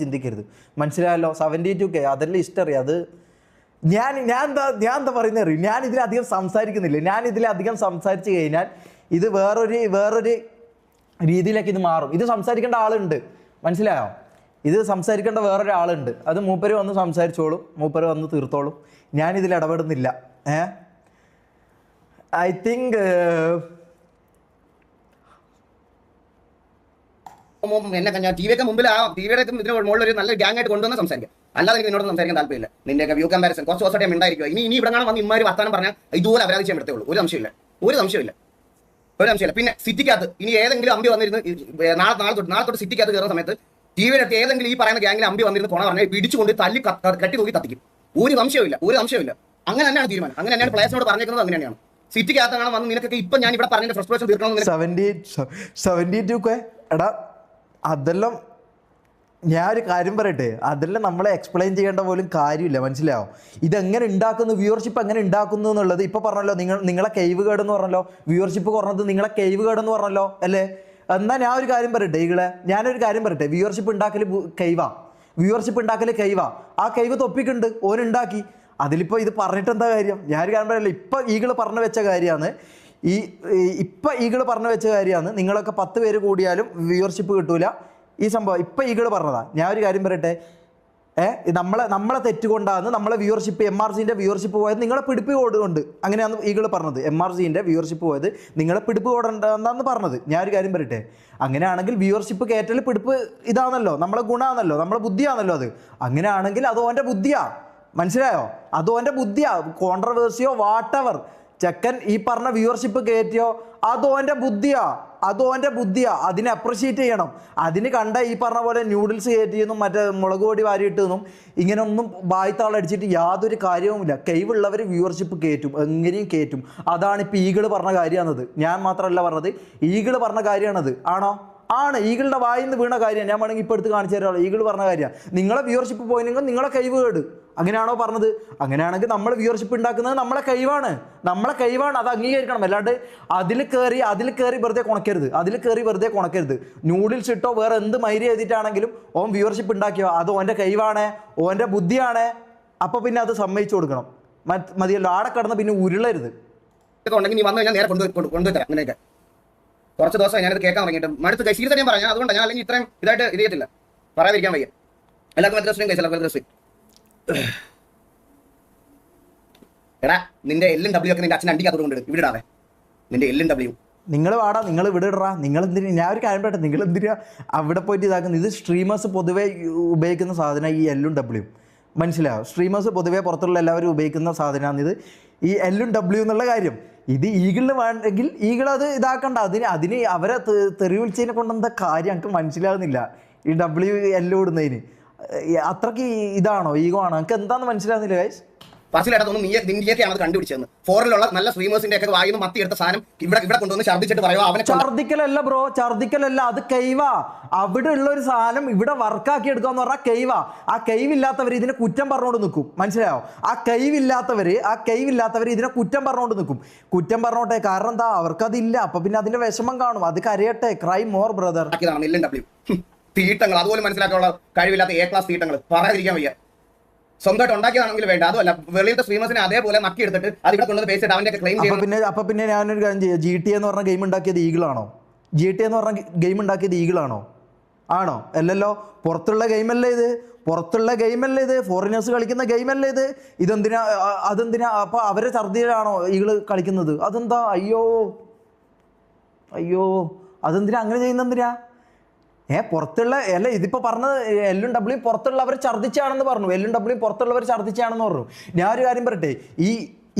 ചിന്തിക്കരുത്. മനസ്സിലായല്ലോ? 72K അതെല്ലാം ഹിസ്റ്ററി. അത് ഞാൻ എന്താ പറയുന്നത് അറിയും. ഞാൻ ഇതിലധികം സംസാരിക്കുന്നില്ല. ഞാൻ ഇതിലധികം സംസാരിച്ചു കഴിഞ്ഞാൽ ഇത് വേറൊരു രീതിയിലേക്ക് ഇത് മാറും. ഇത് സംസാരിക്കേണ്ട ആളുണ്ട്. മനസ്സിലായോ? ഇത് സംസാരിക്കേണ്ട വേറൊരാളുണ്ട്. അത് മൂപ്പര് വന്ന് സംസാരിച്ചോളും, മൂപ്പര് വന്ന് തീർത്തോളും. ഞാനിതിൽ ഇടപെടുന്നില്ല. ഐ തിങ്ക് എന്നെ ഞാൻ ടിവിയൊക്കെ മുമ്പിൽ ആ ടിവിയുടെ ഇതിന് മുകളിൽ ഒരു നല്ല ഗ്യാങ് ആയിട്ട് കൊണ്ടുവന്ന് സംസാരിക്കാം. അല്ലാതെ എനിക്ക് എന്നോട് സംസാരിക്കാൻ താല്പര്യമില്ല. നിന്റെയൊക്കെ വ്യൂ കമ്പാരിസൺ കുറച്ച് ദിവസമായിട്ട് ഞാൻ ഉണ്ടായിരിക്കുക. ഇനി ഇവിടെ കാണാൻ വന്ന് ഇമാര് വർത്താനം പറഞ്ഞാൽ ഇതുപോലെ അപരാധി ചെയ്യാൻ പറ്റേ ഉള്ളൂ. ഒരു സംശയമില്ല. പിന്നെ സിറ്റിക്കകത്ത് ഇനി ഏതെങ്കിലും അമ്പി വന്നിരുന്ന് നാളെ തൊട്ട് സിറ്റിക്കകത്ത് കയറുന്ന സമയത്ത് ടിവിയുടെ അടുത്ത് ഏതെങ്കിലും ഈ പറയുന്ന ഗ്യാങ്ങിൽ അമ്പി വന്നിരുന്ന് കൊണ പറഞ്ഞാൽ പിടിച്ചുകൊണ്ട് തല്ലി കട്ടി തൂക്കി കത്തിക്കും. ഒരു സംശയമില്ല. അങ്ങനെ തന്നെയാണ് തീരുമാനം. അങ്ങനെ തന്നെയാണ് പ്ലേസിനോട് പറഞ്ഞേക്കുന്നത്. അങ്ങനെ തന്നെയാണ്. സിറ്റിക്കകത്താണ് വന്ന് നിനക്കൊക്കെ ഇപ്പൊ ഞാൻ ഇവിടെ പറഞ്ഞ ഫ്രസ്ട്രേഷൻ തീർക്കണം. എടാ അതെല്ലാം ഞാൻ ഒരു കാര്യം പറയട്ടെ, അതെല്ലാം നമ്മളെ എക്സ്പ്ലെയിൻ ചെയ്യേണ്ട പോലും കാര്യമില്ല. മനസ്സിലാവും ഇതെങ്ങനെ ഉണ്ടാക്കുന്നു, വ്യൂവർഷിപ്പ് എങ്ങനെ ഉണ്ടാക്കുന്നു എന്നുള്ളത്. ഇപ്പൊ പറഞ്ഞല്ലോ നിങ്ങളെ കെയ്വ് കേട് എന്ന് പറഞ്ഞല്ലോ, വ്യൂവർഷിപ്പ് കുറഞ്ഞത് നിങ്ങളെ കെയ്വ് കേട് എന്ന് പറഞ്ഞല്ലോ അല്ലേ. എന്നാൽ ഞാനൊരു കാര്യം പറയട്ടെ, ഞാനൊരു കാര്യം പറയട്ടെ, വ്യൂവർഷിപ്പ് ഉണ്ടാക്കൽ കെയ്വാ. ആ കെയ്വ് തൊപ്പിക്കുണ്ട്, ഓനുണ്ടാക്കി. അതിലിപ്പോൾ ഇത് പറഞ്ഞിട്ട് എന്താ കാര്യം? ഞാനൊരു കാര്യം പറയല്ലോ, ഇപ്പം ഈകള് പറഞ്ഞു വെച്ച കാര്യമാണ്. നിങ്ങളൊക്കെ 10 പേര് കൂടിയാലും വ്യൂവർഷിപ്പ് കിട്ടൂല ഈ സംഭവം. ഇപ്പം ഈകള് പറഞ്ഞതാ. ഞാൻ ഒരു കാര്യം പറയട്ടെ, നമ്മളെ തെറ്റുകൊണ്ടാണ് നമ്മളെ വ്യൂവർഷിപ്പ് MRCൻ്റെ വ്യൂവർഷിപ്പ് പോയത് നിങ്ങളെ പിടിപ്പ് കോടുകൊണ്ട്. അങ്ങനെയാണ് ഈകള് പറഞ്ഞത്. MRCൻ്റെ വ്യൂവർഷിപ്പ് പോയത് നിങ്ങളെ പിടിപ്പ് കോടുണ്ടെന്നാണ് പറഞ്ഞത്. ഞാൻ ഒരു കാര്യം പറയട്ടെ, അങ്ങനെയാണെങ്കിൽ വ്യൂവർഷിപ്പ് കയറ്റൽ പിടിപ്പ് ഇതാണല്ലോ, നമ്മളെ ഗുണമാണല്ലോ, നമ്മളെ ബുദ്ധിയാണല്ലോ അത്. അങ്ങനെയാണെങ്കിൽ അത് ഓൻ്റെ ബുദ്ധിയാ. മനസ്സിലായോ? അത് ഓൻ്റെ ബുദ്ധിയാ. കോൺട്രവേഴ്സിയോ വാട്ടവർ ചെക്കൻ ഈ പറഞ്ഞ വ്യൂവർഷിപ്പ് കയറ്റിയോ അത് ഓൻ്റെ ബുദ്ധിയാ. അതിനെ അപ്രിഷ്യേറ്റ് ചെയ്യണം. അതിന് കണ്ട ഈ പറഞ്ഞ പോലെ ന്യൂഡിൽസ് കയറ്റിയെന്നും മറ്റേ മുളക് പൊടി വാരിയിട്ടെന്നും ഇങ്ങനെയൊന്നും ബായ്ത്താളടിച്ചിട്ട് യാതൊരു കാര്യവുമില്ല. കൈവുള്ളവർ വ്യൂവർഷിപ്പ് കയറ്റും, എങ്ങനെയും കയറ്റും. അതാണ് ഇപ്പോൾ ഈകള് പറഞ്ഞ കാര്യമാണത്. ഞാൻ മാത്രമല്ല പറഞ്ഞത്, ഈകള് പറഞ്ഞ കാര്യമാണത്. ആണോ? ആണ്. ഈകളുടെ വായിൽ നിന്ന് വീണ കാര്യമാണ്. ഞാൻ വേണമെങ്കിൽ ഇപ്പോൾ എടുത്ത് കാണിച്ചു തരാമല്ലോ. ഈകള് പറഞ്ഞ കാര്യമാണ്. നിങ്ങളെ വ്യൂവർഷിപ്പ് പോയില്ലെങ്കിൽ നിങ്ങളെ കൈവ് കേട്. അങ്ങനെയാണോ പറഞ്ഞത്? അങ്ങനെയാണെങ്കിൽ നമ്മൾ വ്യൂവർഷിപ്പ് ഉണ്ടാക്കുന്നത് നമ്മളെ കൈവാണ്. അത് അംഗീകരിക്കണം. അല്ലാണ്ട് അതിൽ കയറി വെറുതെ കൊണക്കരുത്. നൂഡിൽസ് ഇട്ടോ വേറെ എന്ത് മൈരി ചെയ്തിട്ടാണെങ്കിലും ഓൻ വ്യൂവർഷിപ്പ് ഉണ്ടാക്കിയോ അത് ഓൻ്റെ കൈവാണ്, ഓൻ്റെ ബുദ്ധിയാണ്. അപ്പോൾ പിന്നെ അത് സമ്മതിച്ചു കൊടുക്കണം. മതിയല്ലോ. ആടെ കടന്ന് പിന്നെ ഉരുളരുത്. നീ വന്നു കഴിഞ്ഞാൽ നേരെ കൊണ്ടുതരാം. അങ്ങനെയൊക്കെ കുറച്ച് ദിവസം ഞാനത് കേൾക്കാൻ തുടങ്ങിയിട്ട് മടുത്ത് സീരിയസ് ഞാൻ പറഞ്ഞു. അതുകൊണ്ട് ഞാൻ അല്ലെങ്കിൽ ഇത്രയും ഇതായിട്ട് ഇത് ചെയ്യത്തില്ല, പറയാതിരിക്കാൻ വയ്യ. എല്ലാവർക്കും കഴിച്ചില്ല. എടാ നിന്റെ LW ഒക്കെ നിന്റെ അച്ഛൻ അണ്ടിക്കകത്തോട് കൊണ്ടിടും. ഇവിടെ ഇടാവേ നിന്റെ LW. നിങ്ങൾ വാടാ, നിങ്ങൾ ഇവിടെ ഇടറാ. നിങ്ങൾ എന്തിനാ? ഞാൻ ഒരു കാര്യം പറയട്ടെ, നിങ്ങൾ എന്തിനാ അവിടെ പോയിട്ട് ഇതാക്കുന്നത്? ഇത് സ്ട്രീമേഴ്സ് പൊതുവേ ഉപയോഗിക്കുന്ന സാധനം ഈ LW. മനസ്സിലാവും? സ്ട്രീമേഴ്സ് പൊതുവേ പുറത്തുള്ള എല്ലാവരും ഉപയോഗിക്കുന്ന സാധനമാണ് ഇത്, ഈ LW എന്നുള്ള കാര്യം. ഇത് ഈഗിളിന് വേണമെങ്കിൽ ഈഗിളത് ഇതാക്കണ്ട. അതിന് അവരെ തെറി വിളിച്ചതിനെ കൊണ്ട് എന്താ കാര്യം എനിക്ക് മനസ്സിലാകുന്നില്ല. ഈ WL ഇടുന്നതിന് അത്രയ്ക്ക് ഇതാണോ, ഈഗോ ആണോ? എനിക്ക് എന്താന്ന് മനസ്സിലാകുന്നില്ല ഗൈസ്. ഫസിലായിട്ടൊന്നും നീയൊക്കെയാണ് അത് കണ്ടുപിടിച്ചത്. ഫോറിലുള്ള നല്ല സ്ട്രീമേഴ്സിന്റെ ഒക്കെ വായിൽ നിന്ന് മത്തി എടുത്ത സാധനം ഇവിടെ കൊണ്ടുവന്ന് ഛർദ്ദിച്ചിട്ട് പറയുമോ? അവനെ ഛർദ്ദിക്കലല്ല ബ്രോ, ഛർദ്ദിക്കലല്ല. അത് കൈവാ. അവിടെ ഉള്ള ഒരു സാധനം ഇവിടെ വർക്കാക്കി എടുക്കാന്ന് പറഞ്ഞാൽ കൈവാ. ആ കൈവില്ലാത്തവർ ഇതിനെ കുറ്റം പറഞ്ഞുകൊണ്ട് നിൽക്കും. മനസ്സിലായോ? ആ കൈവില്ലാത്തവർ ഇതിനെ കുറ്റം പറഞ്ഞുകൊണ്ട് നിൽക്കും. കുറ്റം പറഞ്ഞോട്ടെ. കാരണം എന്താ? അവർക്കതില്ല. അപ്പൊ പിന്നെ അതിന്റെ വിഷമം കാണും. അത് കരയട്ടെ. Cry more brother. തീട്ടങ്ങൾ അതുപോലെ മനസ്സിലാക്കാനുള്ള കഴിവില്ലാത്ത A ക്ലാസ് തീട്ടങ്ങൾ പറയാതിരിക്കാൻ വയ്യ. സ്വന്തമായിട്ട് ഉണ്ടാക്കിയതാണെങ്കിൽ വേണ്ട. അതുമല്ല വെളിയിലത്തെ സ്ട്രീമേഴ്സിനെ അതേപോലെ നക്കി എടുത്തിട്ട് അത് ഇവിടെ കൊണ്ടുവന്ന് പേസ്റ്റ് അവന്റെ ക്ലെയിം ചെയ്യും. അപ്പൊ പിന്നെ ഞാനൊരു കാര്യം ചെയ്യാം. GTA എന്ന് പറഞ്ഞ ഗെയിം ഉണ്ടാക്കിയത് ഈഗിളാണോ? ആണോ? അല്ലല്ലോ. പുറത്തുള്ള ഗെയിമല്ലേ ഇത്? ഫോറിനേഴ്സ് കളിക്കുന്ന ഗെയിമല്ലേ ഇത്? അതെന്തിനാ അപ്പൊ അവരെ ഛർദിയിലാണോ ഈഗിള് കളിക്കുന്നത്? അതെന്താ? അയ്യോ അതെന്തിനാ അങ്ങനെ ചെയ്യുന്നെന്തിനാ? പുറത്തുള്ള ഇതിപ്പോൾ പറഞ്ഞത് LW പുറത്തുള്ളവർ ഛർദ്ദിച്ചാണെന്ന് പറഞ്ഞു. LW പുറത്തുള്ളവർ ഛർദ്ദിച്ചാണെന്ന് പറഞ്ഞു. ഞാൻ ഒരു കാര്യം പറയട്ടെ,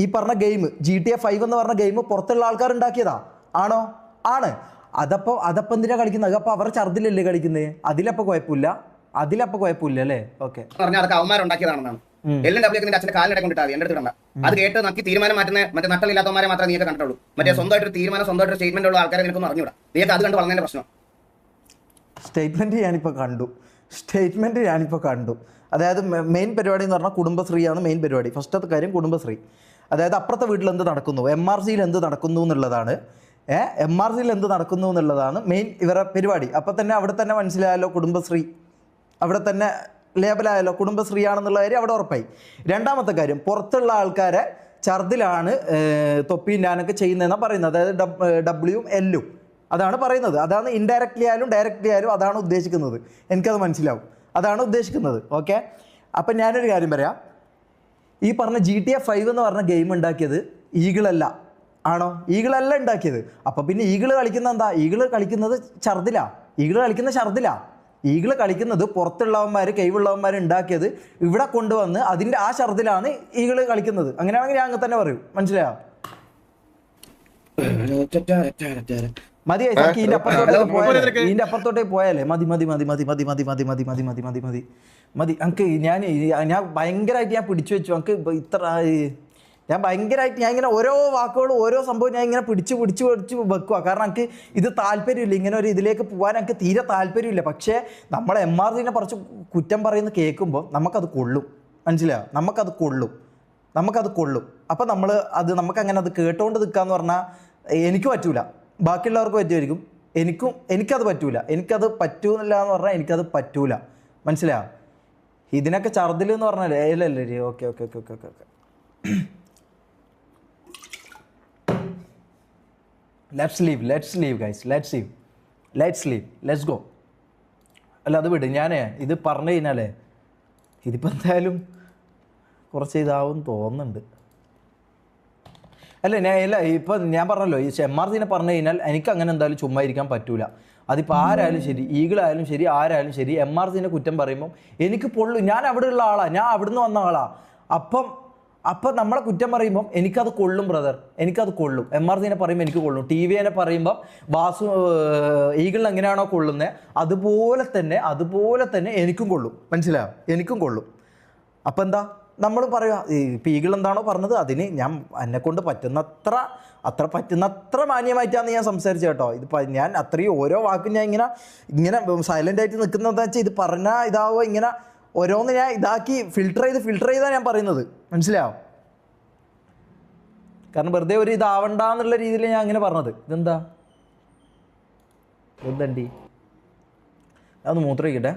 ഈ പറഞ്ഞ ഗെയിം GTA 5 എന്ന് പറഞ്ഞ ഗെയിം പുറത്തുള്ള ആൾക്കാർ ഉണ്ടാക്കിയതാ ആണോ? ആണ്. അതപ്പോൾ എന്തിനാ കളിക്കുന്നത്? അപ്പോൾ അവർ ഛർദ്ദിലല്ലേ കളിക്കുന്നത്? അതിലപ്പോൾ കുഴപ്പമില്ല അല്ലേ? ഓക്കെ. അതൊക്കെ അവന്മാരുണ്ടാക്കിയതാണെന്നാണ്. LW നിന്റെ അച്ഛൻ്റെ കാലിനെ കൊണ്ടിട്ടാൽ എൻ്റെ അടുത്ത് കണ്ട അത് കേട്ട് നക്കി തീരുമാനം മാറ്റുന്ന മറ്റേ നട്ടലില്ലാത്തവന്മാരെ മാത്രമേ നീയൊക്കെ കണ്ടിട്ടുള്ളൂ. മറ്റേ സ്വന്തമായിട്ടൊരു തീരുമാനം, സ്വന്തമായിട്ടൊരു സ്റ്റേറ്റ്മെന്റ് ഉള്ള ആൾക്കാരെ നിനക്കൊന്നും അറിഞ്ഞൂടാ. നീയൊക്കെ അത് കണ്ട് വളർന്നതിന്റെ പ്രശ്നം. സ്റ്റേറ്റ്മെൻറ്റ് ഞാനിപ്പോൾ കണ്ടു. അതായത് മെയിൻ പരിപാടി എന്ന് പറഞ്ഞാൽ കുടുംബശ്രീയാണ് മെയിൻ പരിപാടി. ഫസ്റ്റത്തെ കാര്യം കുടുംബശ്രീ. അതായത് അപ്പുറത്തെ വീട്ടിൽ എന്ത് നടക്കുന്നു, MRCയിൽ എന്ത് നടക്കുന്നു എന്നുള്ളതാണ് മെയിൻ ഇവരുടെ പരിപാടി. അപ്പം തന്നെ അവിടെ തന്നെ മനസ്സിലായല്ലോ കുടുംബശ്രീ, അവിടെ തന്നെ ലേബലായല്ലോ കുടുംബശ്രീ ആണെന്നുള്ള കാര്യം അവിടെ ഉറപ്പായി. രണ്ടാമത്തെ കാര്യം, പുറത്തുള്ള ആൾക്കാരെ ഛർദിലാണ് തൊപ്പിയും ഞാനൊക്കെ ചെയ്യുന്നതെന്നാണ് പറയുന്നത്. അതായത് W L അതാണ് പറയുന്നത്. അതാണ് ഇൻഡയറക്റ്റ്ലി ആയാലും ഡയറക്റ്റ്ലി ആയാലും അതാണ് ഉദ്ദേശിക്കുന്നത്. എനിക്കത് മനസ്സിലാവും. അതാണ് ഉദ്ദേശിക്കുന്നത്. ഓക്കെ. അപ്പം ഞാനൊരു കാര്യം പറയാം. ഈ പറഞ്ഞ GTA 5 എന്ന് പറഞ്ഞ ഗെയിം ഉണ്ടാക്കിയത് ഈഗിളല്ല. ആണോ? ഈഗിളല്ല ഉണ്ടാക്കിയത്. അപ്പം പിന്നെ ഈഗിള് കളിക്കുന്ന എന്താ? ഈഗിള് കളിക്കുന്നത് ഛർദിലാണ്. ഈഗിൾ കളിക്കുന്ന ഷർദിലാ. ഈഗിൾ കളിക്കുന്നത് പുറത്തുള്ളവന്മാർ കൈവുള്ളവന്മാർ ഉണ്ടാക്കിയത് ഇവിടെ കൊണ്ടുവന്ന് അതിൻ്റെ ആ ഷർദിലാണ് ഈഗിൾ കളിക്കുന്നത്. അങ്ങനെയാണെങ്കിൽ ഞാൻ അങ്ങനെ തന്നെ പറയും. മനസ്സിലായോ? മതി ഇതിന്റെ അപ്പുറത്തോട്ടേ പോയാലേ മതി മതി മതി മതി മതി മതി മതി മതി മതി മതി മതി മതി മതി എനിക്ക് ഞാൻ ഭയങ്കരമായിട്ട് ഞാൻ പിടിച്ചു വെച്ചു. എനിക്ക് ഇത്ര ഞാൻ ഭയങ്കരമായിട്ട് ഞാൻ ഇങ്ങനെ ഓരോ വാക്കുകളും ഓരോ സംഭവം ഞാൻ ഇങ്ങനെ പിടിച്ച് വെക്കുക. കാരണം എനിക്ക് ഇത് താല്പര്യമില്ല, ഇങ്ങനെ ഒരു ഇതിലേക്ക് പോകാൻ എനിക്ക് തീരെ താല്പര്യമില്ല. പക്ഷേ നമ്മൾ MRCനെ കുറച്ച് കുറ്റം പറയുന്നത് കേൾക്കുമ്പോൾ നമുക്കത് കൊള്ളും. മനസ്സിലായോ? നമുക്കത് കൊള്ളും. അപ്പം നമുക്കങ്ങനെ അത് കേട്ടോണ്ട് നിൽക്കാന്ന് പറഞ്ഞാൽ എനിക്ക് പറ്റൂല, ബാക്കിയുള്ളവർക്ക് പറ്റുമായിരിക്കും, എനിക്കത് പറ്റൂല. എനിക്കത് പറ്റൂന്നില്ല എന്ന് പറഞ്ഞാൽ എനിക്കത് പറ്റൂല. മനസ്സിലായോ? ഇതിനൊക്കെ ഛർദിൽ എന്ന് പറഞ്ഞാൽ അല്ലേ? Okay okay okay okay okay let's leave guys, let's go. അല്ല അത് വിട്. ഇത് പറഞ്ഞു കഴിഞ്ഞാലേ ഇതിപ്പോൾ എന്തായാലും കുറച്ച് ഇതാവും തോന്നുന്നുണ്ട്. ഇപ്പം ഞാൻ പറഞ്ഞല്ലോ, ഈ MRCനെ പറഞ്ഞു കഴിഞ്ഞാൽ എനിക്ക് അങ്ങനെ എന്തായാലും ചുമ്മാ ഇരിക്കാൻ പറ്റൂല. അതിപ്പോൾ ആരായാലും ശരി, ഈഗിളായാലും ശരി, ആരായാലും ശരി, MRCനെ കുറ്റം പറയുമ്പം എനിക്ക് പൊള്ളും. ഞാൻ അവിടെ ഉള്ള ആളാണ്, ഞാൻ അവിടുന്ന് വന്ന ആളാണ്. അപ്പം നമ്മളെ കുറ്റം പറയുമ്പം എനിക്കത് കൊള്ളും ബ്രദർ, എനിക്കത് കൊള്ളും. MRCനെ പറയുമ്പോൾ എനിക്ക് കൊള്ളും. TVനെ പറയുമ്പം വാസു ഈഗിളിന് എങ്ങനെയാണോ കൊള്ളുന്നത് അതുപോലെ തന്നെ എനിക്കും കൊള്ളും. മനസ്സിലായോ? എനിക്കും കൊള്ളും. അപ്പം എന്താ നമ്മൾ പറയുക, ഇപ്പം ഈഗിൾ എന്താണോ പറഞ്ഞത് അതിന് ഞാൻ എന്നെക്കൊണ്ട് പറ്റുന്നത്ര മാന്യമായിട്ടാണ് ഞാൻ സംസാരിച്ചത് കേട്ടോ. ഇതിപ്പോൾ ഞാൻ അത്രയും ഓരോ വാക്കും ഞാൻ ഇങ്ങനെ സൈലൻ്റ് ആയിട്ട് നിൽക്കുന്നതെന്ന് വെച്ചാൽ ഇത് പറഞ്ഞാൽ ഇതാവോ, ഇങ്ങനെ ഓരോന്ന് ഞാൻ ഇതാക്കി ഫിൽട്ടർ ചെയ്താണ് ഞാൻ പറയുന്നത്. മനസ്സിലാവും? കാരണം വെറുതെ ഒരു ഇതാവണ്ടെന്നുള്ള രീതിയിൽ ഞാൻ അങ്ങനെ പറഞ്ഞത്. എന്തണ്ടി അതൊന്ന് മൂത്രമൊഴിക്കട്ടെ.